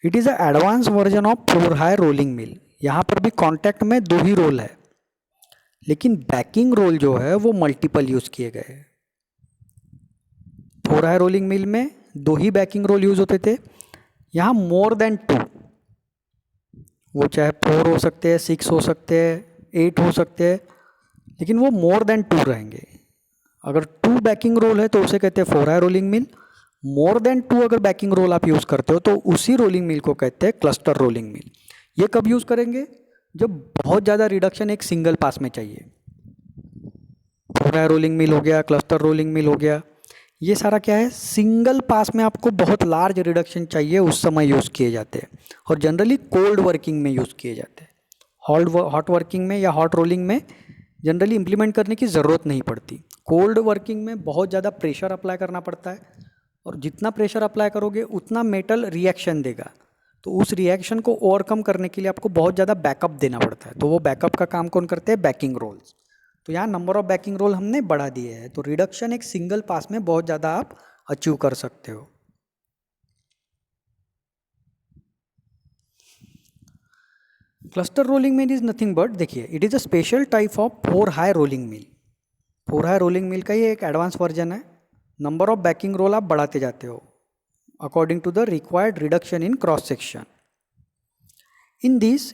It is a advance version of four high rolling मिल। यहाँ पर भी कॉन्टैक्ट में 2 ही रोल है, लेकिन बैकिंग रोल जो है वो मल्टीपल यूज़ किए गए। फोर हाई रोलिंग मिल में 2 ही बैकिंग रोल यूज़ होते थे, यहाँ मोर देन 2, वो चाहे 4 हो सकते हैं, 6 हो सकते हैं, 8 हो सकते हैं, लेकिन वो मोर देन 2 रहेंगे। अगर 2 बैकिंग रोल है तो उसे कहते हैं फोर हाई रोलिंग मिल। मोर देन 2 अगर बैकिंग रोल आप यूज़ करते हो तो उसी रोलिंग मिल को कहते हैं क्लस्टर रोलिंग मिल। ये कब यूज़ करेंगे? जब बहुत ज़्यादा रिडक्शन एक सिंगल पास में चाहिए। फोर हाई रोलिंग मिल हो गया, क्लस्टर रोलिंग मिल हो गया, ये सारा क्या है? सिंगल पास में आपको बहुत लार्ज रिडक्शन चाहिए उस समय यूज़ किए जाते हैं, और जनरली कोल्ड वर्किंग में यूज़ किए जाते हैं। हॉट वर्किंग में या हॉट रोलिंग में जनरली इम्प्लीमेंट करने की ज़रूरत नहीं पड़ती। कोल्ड वर्किंग में बहुत ज़्यादा प्रेशर अप्लाई करना पड़ता है, और जितना प्रेशर अप्लाई करोगे उतना मेटल रिएक्शन देगा, तो उस रिएक्शन को ओवरकम करने के लिए आपको बहुत ज़्यादा बैकअप देना पड़ता है। तो वो बैकअप का काम कौन करते हैं? Backing rolls. तो यहाँ नंबर ऑफ बैकिंग रोल हमने बढ़ा दिए हैं, तो रिडक्शन एक सिंगल पास में बहुत ज़्यादा आप अचीव कर सकते हो। Cluster rolling mill is nothing but, देखिए, it is a special type of four high rolling mill. पूरा है रोलिंग मिल का ही एक एडवांस वर्जन है. नंबर ऑफ बैकिंग रोल आप बढ़ाते जाते हो according to the required reduction in cross section. In this,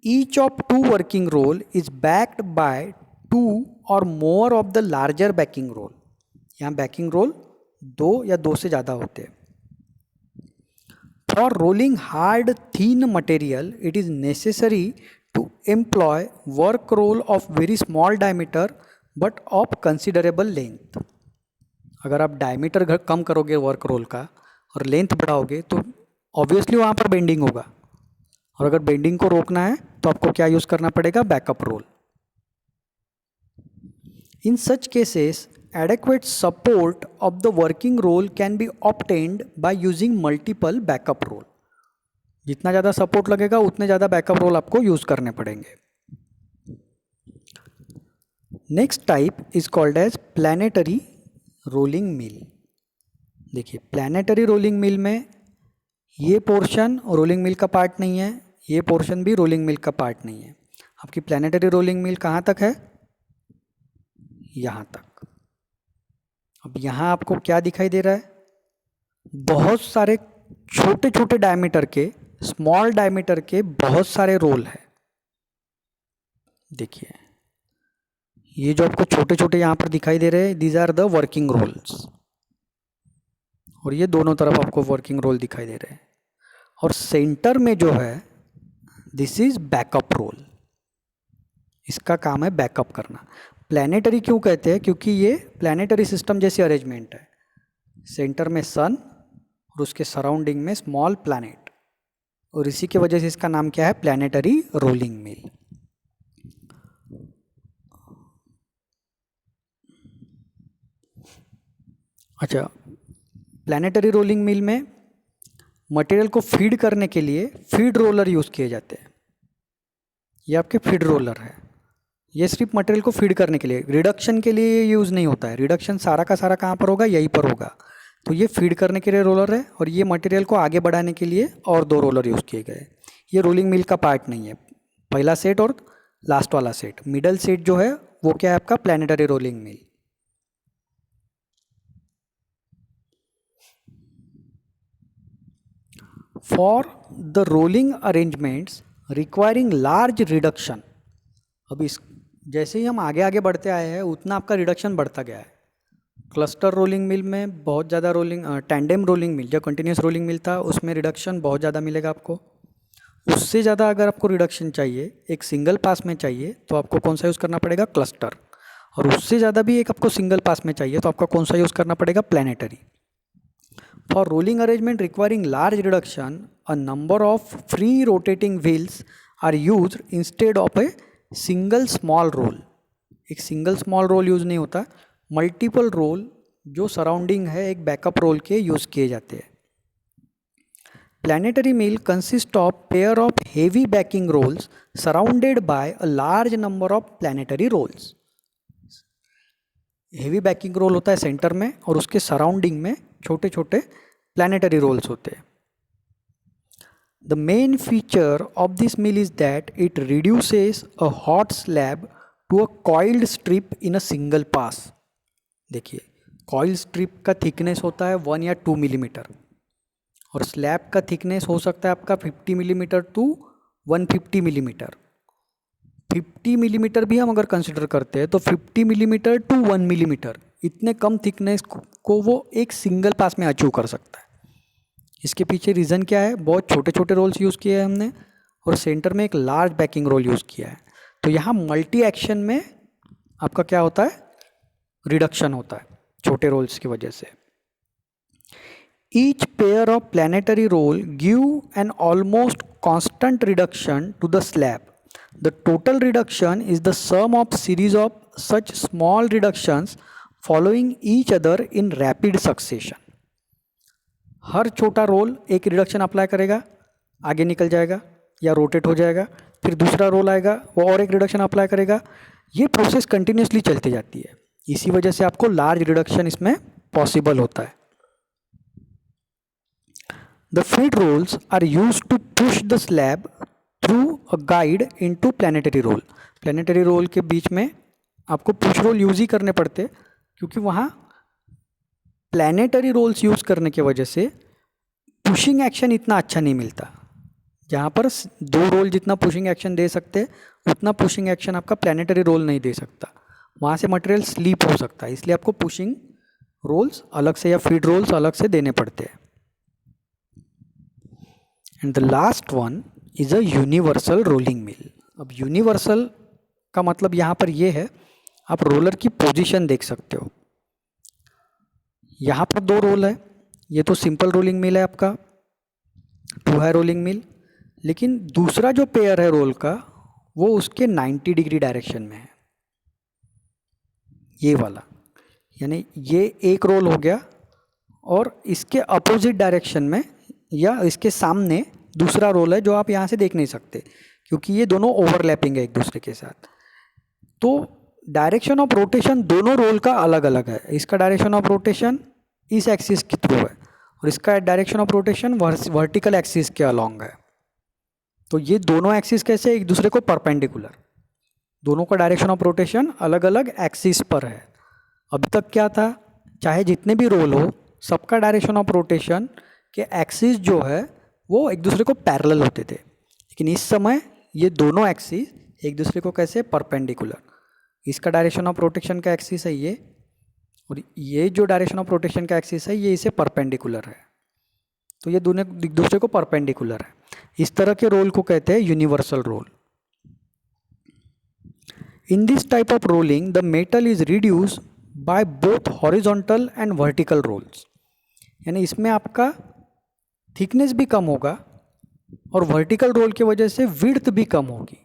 each of two working roll is backed by two or more of the larger backing roll. यहाँ backing roll दो या दो से ज़्यादा होते हैं. For rolling hard thin material, it is necessary to employ work roll of very small diameter but of considerable length. अगर आप डायमीटर कम करोगे वर्क रोल का और लेंथ बढ़ाओगे तो ऑब्वियसली वहाँ पर बेंडिंग होगा, और अगर बेंडिंग को रोकना है तो आपको क्या यूज़ करना पड़ेगा? Backup roll. In such cases adequate support of the working roll can be obtained by using multiple backup roll. जितना ज़्यादा सपोर्ट लगेगा उतने ज़्यादा बैकअप रोल आपको यूज़ करने पड़ेंगे. Next type is called as planetary rolling mill. देखिए, प्लैनेटरी रोलिंग मिल में ये पोर्शन रोलिंग मिल का पार्ट नहीं है, ये पोर्शन भी रोलिंग मिल का पार्ट नहीं है. आपकी प्लैनेटरी रोलिंग मिल कहाँ तक है? यहाँ तक. अब यहाँ आपको क्या दिखाई दे रहा है? बहुत सारे छोटे छोटे डायमीटर के, स्मॉल डायमीटर के बहुत सारे रोल है. देखिए, ये जो आपको छोटे छोटे यहाँ पर दिखाई दे रहे हैं, these are the working rolls, और ये दोनों तरफ आपको वर्किंग रोल दिखाई दे रहे हैं. और सेंटर में जो है दिस इज बैकअप रोल. इसका काम है बैकअप करना. प्लैनेटरी क्यों कहते हैं? क्योंकि ये प्लैनेटरी सिस्टम जैसी अरेंजमेंट है. सेंटर में सन और उसके सराउंडिंग में स्मॉल प्लैनेट, और इसी की वजह से इसका नाम क्या है? प्लैनेटरी रोलिंग मिल. अच्छा, प्लैनेटरी रोलिंग मिल में मटेरियल को फीड करने के लिए फीड रोलर यूज़ किए जाते हैं. ये आपके फीड रोलर है. ये सिर्फ मटेरियल को फीड करने के लिए, रिडक्शन के लिए यूज़ नहीं होता है. रिडक्शन सारा का सारा कहाँ पर होगा? यहीं पर होगा. तो ये फीड करने के लिए रोलर है, और ये मटेरियल को आगे बढ़ाने के लिए और दो रोलर यूज़ किए गए. ये रोलिंग मिल का पार्ट नहीं है. पहला सेट और लास्ट वाला सेट, मिडल सेट जो है वो क्या है? आपका planetary rolling mill. For the rolling arrangements requiring large reduction. अब इस जैसे ही हम आगे आगे बढ़ते आए हैं उतना आपका रिडक्शन बढ़ता गया है. क्लस्टर रोलिंग मिल में बहुत ज़्यादा रोलिंग, टैंडेम रोलिंग मिल जो कंटिन्यूस रोलिंग मिल था उसमें रिडक्शन बहुत ज़्यादा मिलेगा आपको. उससे ज़्यादा अगर आपको रिडक्शन चाहिए, एक सिंगल पास में चाहिए, तो आपको कौन सा यूज़ करना पड़ेगा? क्लस्टर. और उससे ज़्यादा भी एक आपको सिंगल पास में चाहिए तो आपका कौन सा यूज़ करना पड़ेगा? Planetary. For rolling arrangement requiring large reduction, a number of free rotating wheels are used instead of a single small roll. एक सिंगल स्मॉल रोल यूज़ नहीं होता, मल्टीपल रोल जो सराउंडिंग है एक बैकअप रोल के यूज़ किए जाते हैं. Planetary mill consist of pair of heavy backing rolls surrounded by a large number of planetary rolls. Heavy backing roll होता है सेंटर में, और उसके सराउंडिंग में छोटे छोटे प्लैनेटरी रोल्स होते हैं. The main feature of this mill is that it reduces a hot slab to a coiled strip in a single pass. देखिए, कॉइल स्ट्रिप का थिकनेस होता है 1 या 2 मिलीमीटर, और स्लैब का थिकनेस हो सकता है आपका 50 मिलीमीटर टू 150 मिलीमीटर. 50 मिलीमीटर भी हम अगर कंसिडर करते हैं तो 50 मिलीमीटर टू 1 मिलीमीटर, इतने कम थिकनेस को वो एक सिंगल पास में अचीव कर सकता है. इसके पीछे रीज़न क्या है? बहुत छोटे छोटे रोल्स यूज़ किए हैं हमने, और सेंटर में एक लार्ज बैकिंग रोल यूज़ किया है. तो यहाँ मल्टी एक्शन में आपका क्या होता है? रिडक्शन होता है छोटे रोल्स की वजह से. Each pair of planetary roll give an almost constant reduction to the slab. The total reduction is the sum of series of such small reductions following each other in rapid succession. हर छोटा रोल एक रिडक्शन अप्लाई करेगा, आगे निकल जाएगा या रोटेट हो जाएगा, फिर दूसरा रोल आएगा वो और एक रिडक्शन अप्लाई करेगा. ये प्रोसेस कंटिन्यूसली चलती जाती है. इसी वजह से आपको लार्ज रिडक्शन इसमें पॉसिबल होता है. The feed rolls are used to push the slab through a guide into planetary roll. Planetary roll के बीच में आपको पुश रोल यूज़ ही करने पड़ते, क्योंकि वहाँ प्लैनेटरी रोल्स यूज़ करने की वजह से पुशिंग एक्शन इतना अच्छा नहीं मिलता। जहाँ पर 2 रोल जितना पुशिंग एक्शन दे सकते उतना पुशिंग एक्शन आपका प्लैनेटरी रोल नहीं दे सकता, वहाँ से मटेरियल स्लीप हो सकता है, इसलिए आपको पुशिंग रोल्स अलग से या फीड रोल्स अलग से देने पड़ते हैं। And the last one is a universal rolling mill. अब यूनिवर्सल का मतलब यहाँ पर ये है, आप रोलर की पोजीशन देख सकते हो। यहाँ पर 2 रोल है, ये तो सिंपल रोलिंग मिल है आपका, 2 है रोलिंग मिल, लेकिन दूसरा जो पेयर है रोल का वो उसके 90 डिग्री डायरेक्शन में है, ये वाला, यानी ये एक रोल हो गया और इसके अपोजिट डायरेक्शन में या इसके सामने दूसरा रोल है जो आप यहाँ से देख नहीं सकते क्योंकि ये दोनों ओवरलैपिंग है एक दूसरे के साथ। तो डायरेक्शन ऑफ रोटेशन दोनों रोल का अलग अलग है। इसका डायरेक्शन ऑफ रोटेशन इस एक्सिस के थ्रू है और इसका direction of rotation vertical axis के अलॉन्ग है। तो ये दोनों एक्सिस कैसे एक दूसरे को परपेंडिकुलर, दोनों का डायरेक्शन ऑफ रोटेशन अलग अलग एक्सिस पर है। अभी तक क्या था, चाहे जितने भी रोल हो सबका डायरेक्शन ऑफ रोटेशन के एक्सिस जो है वो एक दूसरे को पैरेलल होते थे, लेकिन इस समय ये दोनों एक्सिस एक दूसरे को कैसे परपेंडिकुलर, इसका डायरेक्शन ऑफ रोटेशन का एक्सिस है ये और ये जो डायरेक्शन ऑफ रोटेशन का एक्सिस है ये इसे परपेंडिकुलर है, तो ये दोनों एक दूसरे को परपेंडिकुलर है। इस तरह के रोल को कहते हैं universal roll. In this type of rolling the metal is reduce by both horizontal and vertical rolls, यानी इसमें आपका थिकनेस भी कम होगा और वर्टिकल रोल की वजह से विड्थ भी कम होगी।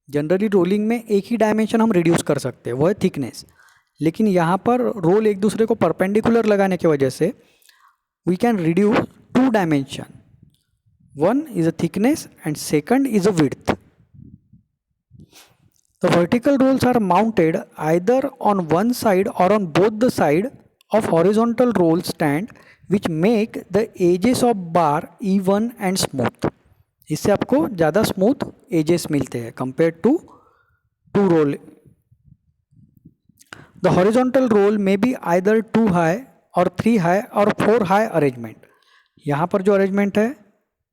जनरली रोलिंग में एक ही डायमेंशन हम रिड्यूस कर सकते हैं, वो है थिकनेस, लेकिन यहाँ पर रोल एक दूसरे को परपेंडिकुलर लगाने की वजह से we can reduce 2 dimension, one is a thickness and second is a width. The vertical rolls are mounted either on one side or on both the side of horizontal roll stand which make the edges of bar even and smooth. इससे आपको ज़्यादा स्मूथ एजेस मिलते हैं compared to 2 roll. The horizontal roll may be either 2 high or 3 high or 4 high arrangement. यहाँ पर जो अरेंजमेंट है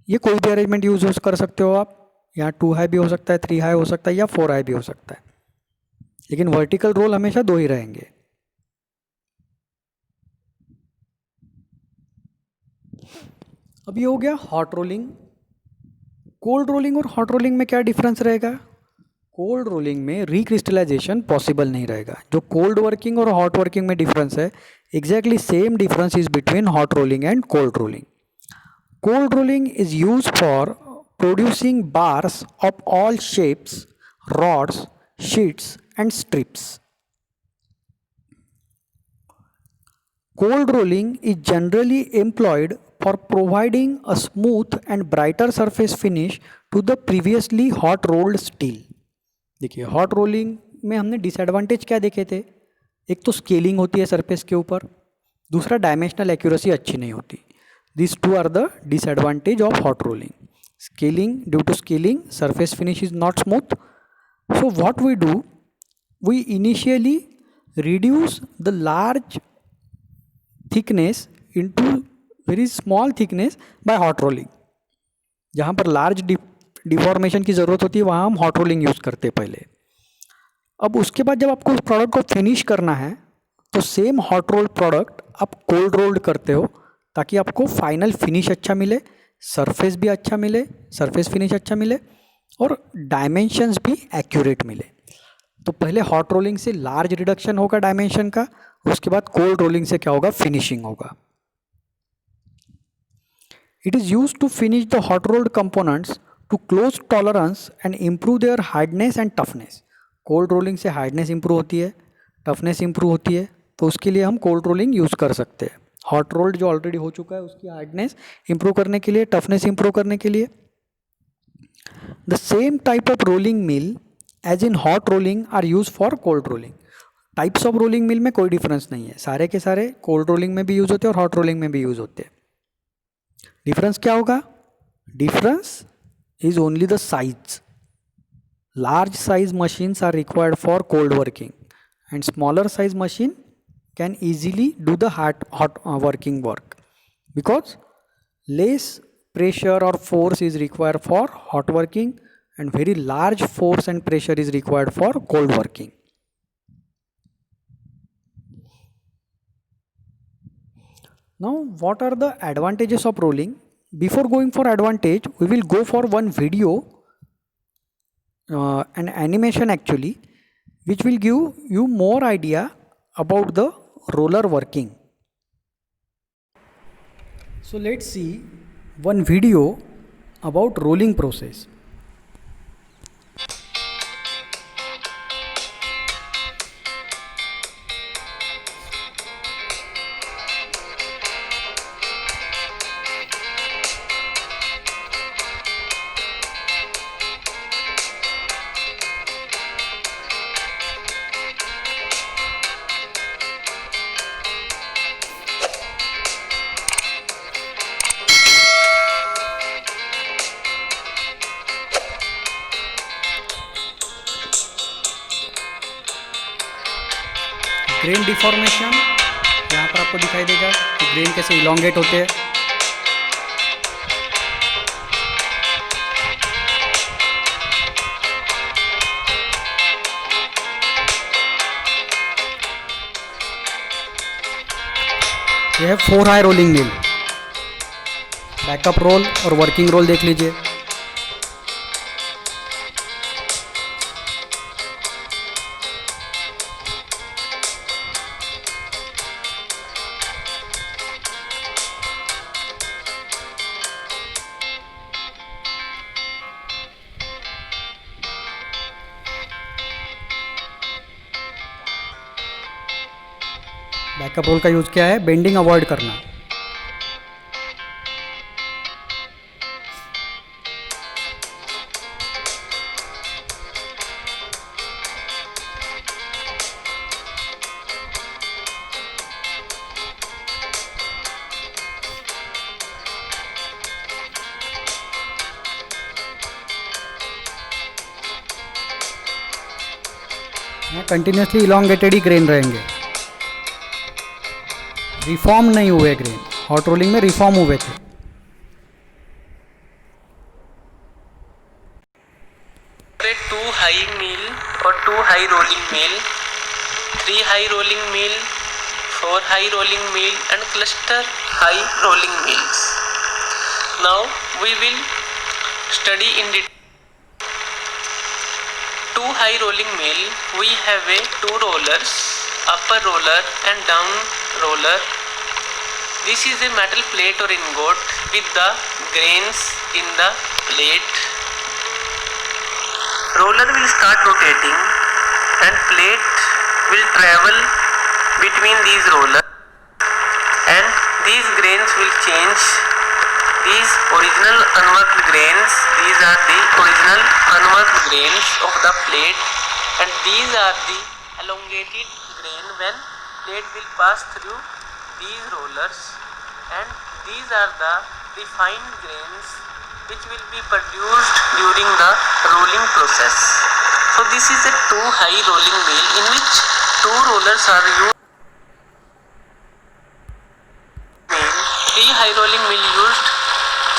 ये कोई भी अरेंजमेंट यूज कर सकते हो आप, यहाँ 2 हाई भी हो सकता है, 3 हाई हो सकता है या 4 हाई भी हो सकता है, लेकिन वर्टिकल रोल हमेशा 2 ही रहेंगे। अब ये हो गया हॉट रोलिंग। कोल्ड रोलिंग और हॉट रोलिंग में क्या डिफरेंस रहेगा? कोल्ड रोलिंग में रिक्रिस्टलाइजेशन पॉसिबल नहीं रहेगा। जो कोल्ड वर्किंग और हॉट वर्किंग में डिफरेंस है, exactly same difference is between hot rolling and cold rolling. Cold rolling is used for producing bars of all shapes, rods, sheets and strips. Cold rolling is generally employed for providing a smooth and brighter surface finish to the previously hot rolled steel. देखिए हॉट रोलिंग में हमने डिसएडवांटेज क्या देखे थे? एक तो स्केलिंग होती है सरफेस के ऊपर, दूसरा डायमेंशनल एक्यूरेसी अच्छी नहीं होती। These two are the disadvantage of hot rolling. Scaling, due to scaling, surface finish is not smooth. So what we do, we initially reduce the large thickness into very small thickness by hot rolling. जहाँ पर large डिफॉर्मेशन की ज़रूरत होती है वहाँ हम हॉट रोलिंग यूज़ करते हैं पहले। अब उसके बाद जब आपको उस प्रोडक्ट को फिनिश करना है तो सेम हॉट रोल्ड प्रोडक्ट आप कोल्ड रोल्ड करते हो ताकि आपको फाइनल फिनिश अच्छा मिले, सरफेस भी अच्छा मिले, सरफेस फिनिश अच्छा मिले और डायमेंशंस भी एक्यूरेट मिले। तो पहले हॉट रोलिंग से लार्ज रिडक्शन होगा डायमेंशन का, उसके बाद कोल्ड रोलिंग से क्या होगा, फिनिशिंग होगा। It is use to finish the hot rolled components to close tolerance and improve their hardness and toughness. Cold rolling से हार्डनेस इंप्रूव होती है, टफनेस इंप्रूव होती है, तो उसके लिए हम कोल्ड रोलिंग यूज़ कर सकते हैं। हॉट रोल्ड जो ऑलरेडी हो चुका है उसकी हार्डनेस इंप्रूव करने के लिए, टफनेस इंप्रूव करने के लिए। The same type of rolling mill as in hot rolling are use for cold rolling. Types of rolling mill में कोई डिफरेंस नहीं है, सारे के सारे कोल्ड रोलिंग में भी यूज़ होते हैं और हॉट रोलिंग में भी यूज़ होते हैं। डिफरेंस क्या होगा? Difference is only the size. Large size machines are required for cold working, and smaller size machine can easily do the hot working work because less pressure or force is required for hot working and very large force and pressure is required for cold working. Now, what are the advantages of rolling? Before going for advantage, we will go for one video, an animation actually, which will give you more idea about the roller working. So let's see one video about rolling process. Grain deformation, यहाँ पर आपको दिखाई देगा कि ग्रेन कैसे इलोंगेट होते हैं. ये है 4 high rolling mill. Backup roll और वर्किंग रोल देख लीजिए. बैकअप रोल का यूज क्या है? बेंडिंग अवॉइड करना. यहाँ कंटिन्यूसली इलोंगेटेड ही ग्रेन रहेंगे, रिफॉर्म नहीं हुए ग्रेन. हॉट रोलिंग में रिफॉर्म हुए थे. टू हाई मिल और 2 high rolling mill, 3 high rolling mill, 4 high rolling mill and cluster high rolling mills. Now we will study in detail. 2 high rolling mill, we have a 2 rollers, upper roller and down roller. This is a metal plate or ingot with the grains in the plate. Roller will start rotating and plate will travel between these rollers and these grains will change. These original unworked grains, these are the original unworked grains of the plate and these are the elongated grain when plate will pass through these rollers and these are the refined grains which will be produced during the rolling process. So this is a 2 high rolling mill in which 2 rollers are used. 3 high rolling mill used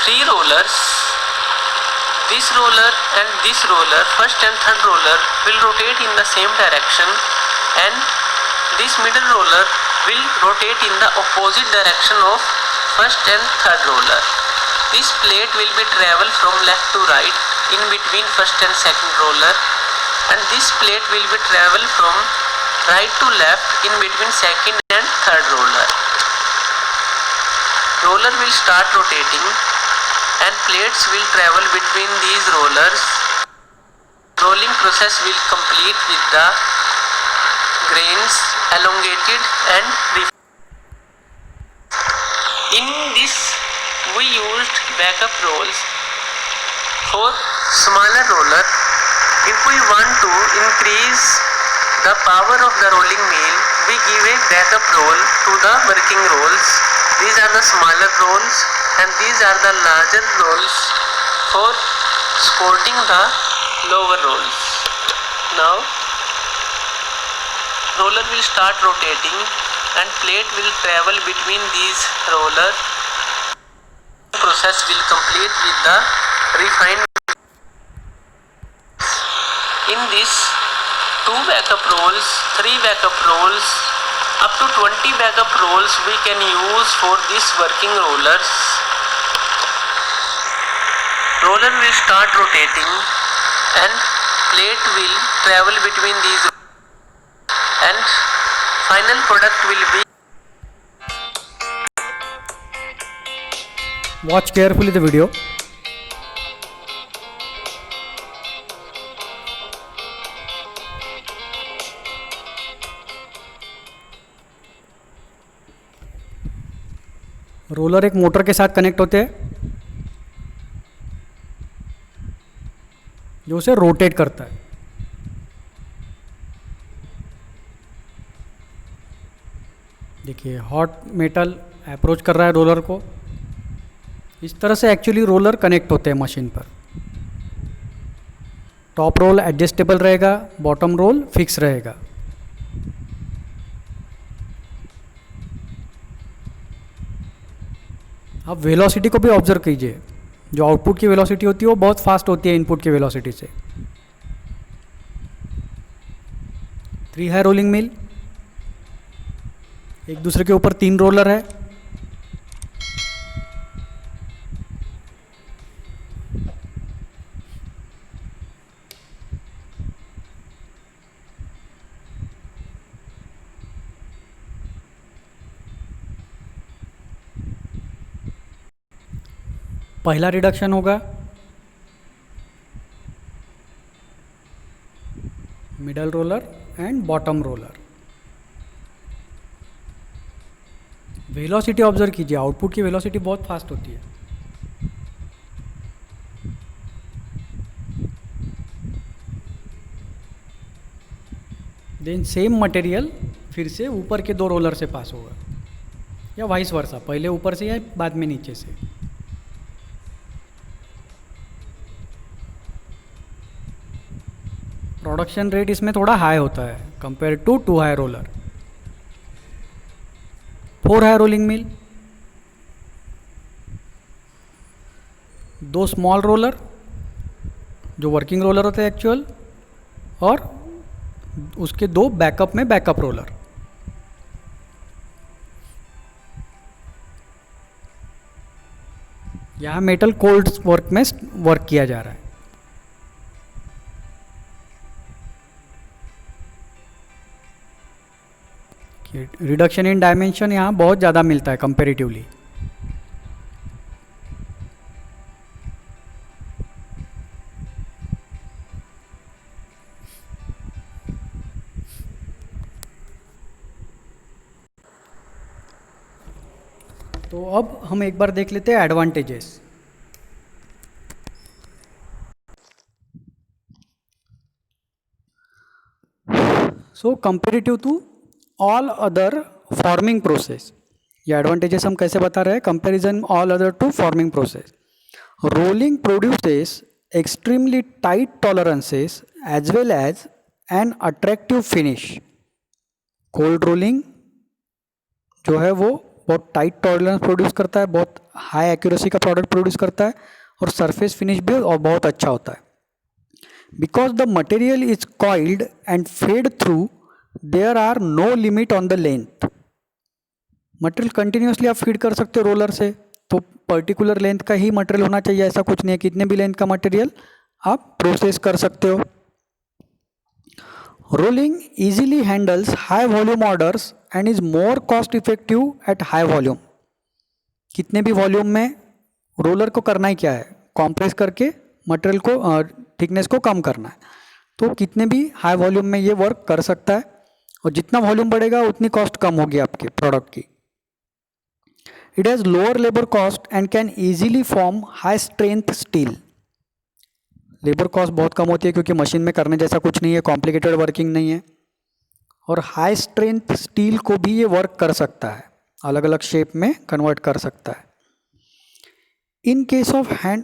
3 rollers. This roller and this roller, first and third roller, will rotate in the same direction and this middle roller will rotate in the opposite direction of first and third roller. This plate will be travel from left to right in between first and second roller and this plate will be travel from right to left in between second and third roller. Roller will start rotating and plates will travel between these rollers. Rolling process will complete with the grains elongated and refined. In this we used backup rolls. For smaller roller, if we want to increase the power of the rolling mill, we give a backup roll to the working rolls. These are the smaller rolls and these are the larger rolls for supporting the lower rolls. Now roller will start rotating and plate will travel between these roller. Process will complete with the refined. In this 2 backup rolls, 3 backup rolls, up to 20 backup rolls we can use for this working rollers. Roller will start rotating and plate will travel between these and final product will be. Watch carefully the video. Roller एक मोटर के साथ कनेक्ट होते हैं जो उसे रोटेट करता है। देखिए हॉट मेटल अप्रोच कर रहा है रोलर को। इस तरह से एक्चुअली रोलर कनेक्ट होते हैं मशीन पर। टॉप रोल एडजस्टेबल रहेगा, बॉटम रोल फिक्स रहेगा। आप वेलोसिटी को भी ऑब्जर्व कीजिए। जो आउटपुट की वेलोसिटी होती है वो बहुत फास्ट होती है इनपुट की वेलोसिटी से। 3 है रोलिंग मिल, एक दूसरे के ऊपर 3 रोलर है। पहला रिडक्शन होगा middle roller and bottom roller. Velocity observe कीजिए, आउटपुट की वेलोसिटी बहुत फास्ट होती है। देन सेम मटेरियल फिर से ऊपर के 2 रोलर से पास होगा या वाइस वर्सा, पहले ऊपर से या बाद में नीचे से। प्रोडक्शन रेट इसमें थोड़ा हाई होता है कंपेयर टू 2 हाई रोलर। 4 है रोलिंग मिल, 2 स्मॉल रोलर जो वर्किंग रोलर होते हैं एक्चुअल, और उसके 2 बैकअप में बैकअप रोलर। यहाँ मेटल कोल्ड वर्क में वर्क किया जा रहा है। रिडक्शन इन डायमेंशन यहाँ बहुत ज़्यादा मिलता है कंपेरेटिवली। तो अब हम एक बार देख लेते हैं advantages. So comparative to all other forming process, ये एडवांटेजेस हम कैसे बता रहे हैं? Comparison all other to forming process, rolling produces extremely tight tolerances as well as an attractive finish. Cold rolling जो है वो बहुत टाइट टॉलरेंस प्रोड्यूस करता है, बहुत हाई एक्यूरेसी का प्रोडक्ट प्रोड्यूस करता है, और सरफेस फिनिश भी और बहुत अच्छा होता है। Because the material is coiled and fed through, there are no limit on the length. Material continuously आप फीड कर सकते हो रोलर से, तो पर्टिकुलर लेंथ का ही मटेरियल होना चाहिए ऐसा कुछ नहीं है, कितने भी लेंथ का मटेरियल आप प्रोसेस कर सकते हो। Rolling easily handles high volume orders and is more cost effective at high volume. कितने भी वॉल्यूम में रोलर को करना ही क्या है? कॉम्प्रेस करके मटेरियल को थिकनेस को कम करना है। तो कितने भी हाई वॉल्यूम में ये वर्क कर सकता है, और जितना वॉल्यूम बढ़ेगा उतनी कॉस्ट कम होगी आपके प्रोडक्ट की। It has lower labour cost and can easily form high strength steel. Labour cost बहुत कम होती है क्योंकि मशीन में करने जैसा कुछ नहीं है, कॉम्प्लिकेटेड वर्किंग नहीं है, और हाई स्ट्रेंथ स्टील को भी ये वर्क कर सकता है, अलग अलग शेप में कन्वर्ट कर सकता है। इन केस ऑफ हैंड,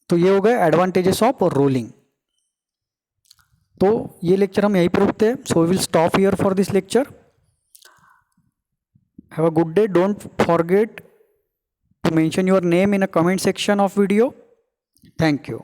तो ये हो गए एडवांटेजेस ऑफ रोलिंग। तो ये लेक्चर हम यहीं पर रुकते हैं. So we will stop here for this lecture. Have a good day. Don't forget to mention your name in a comment section of video. Thank you.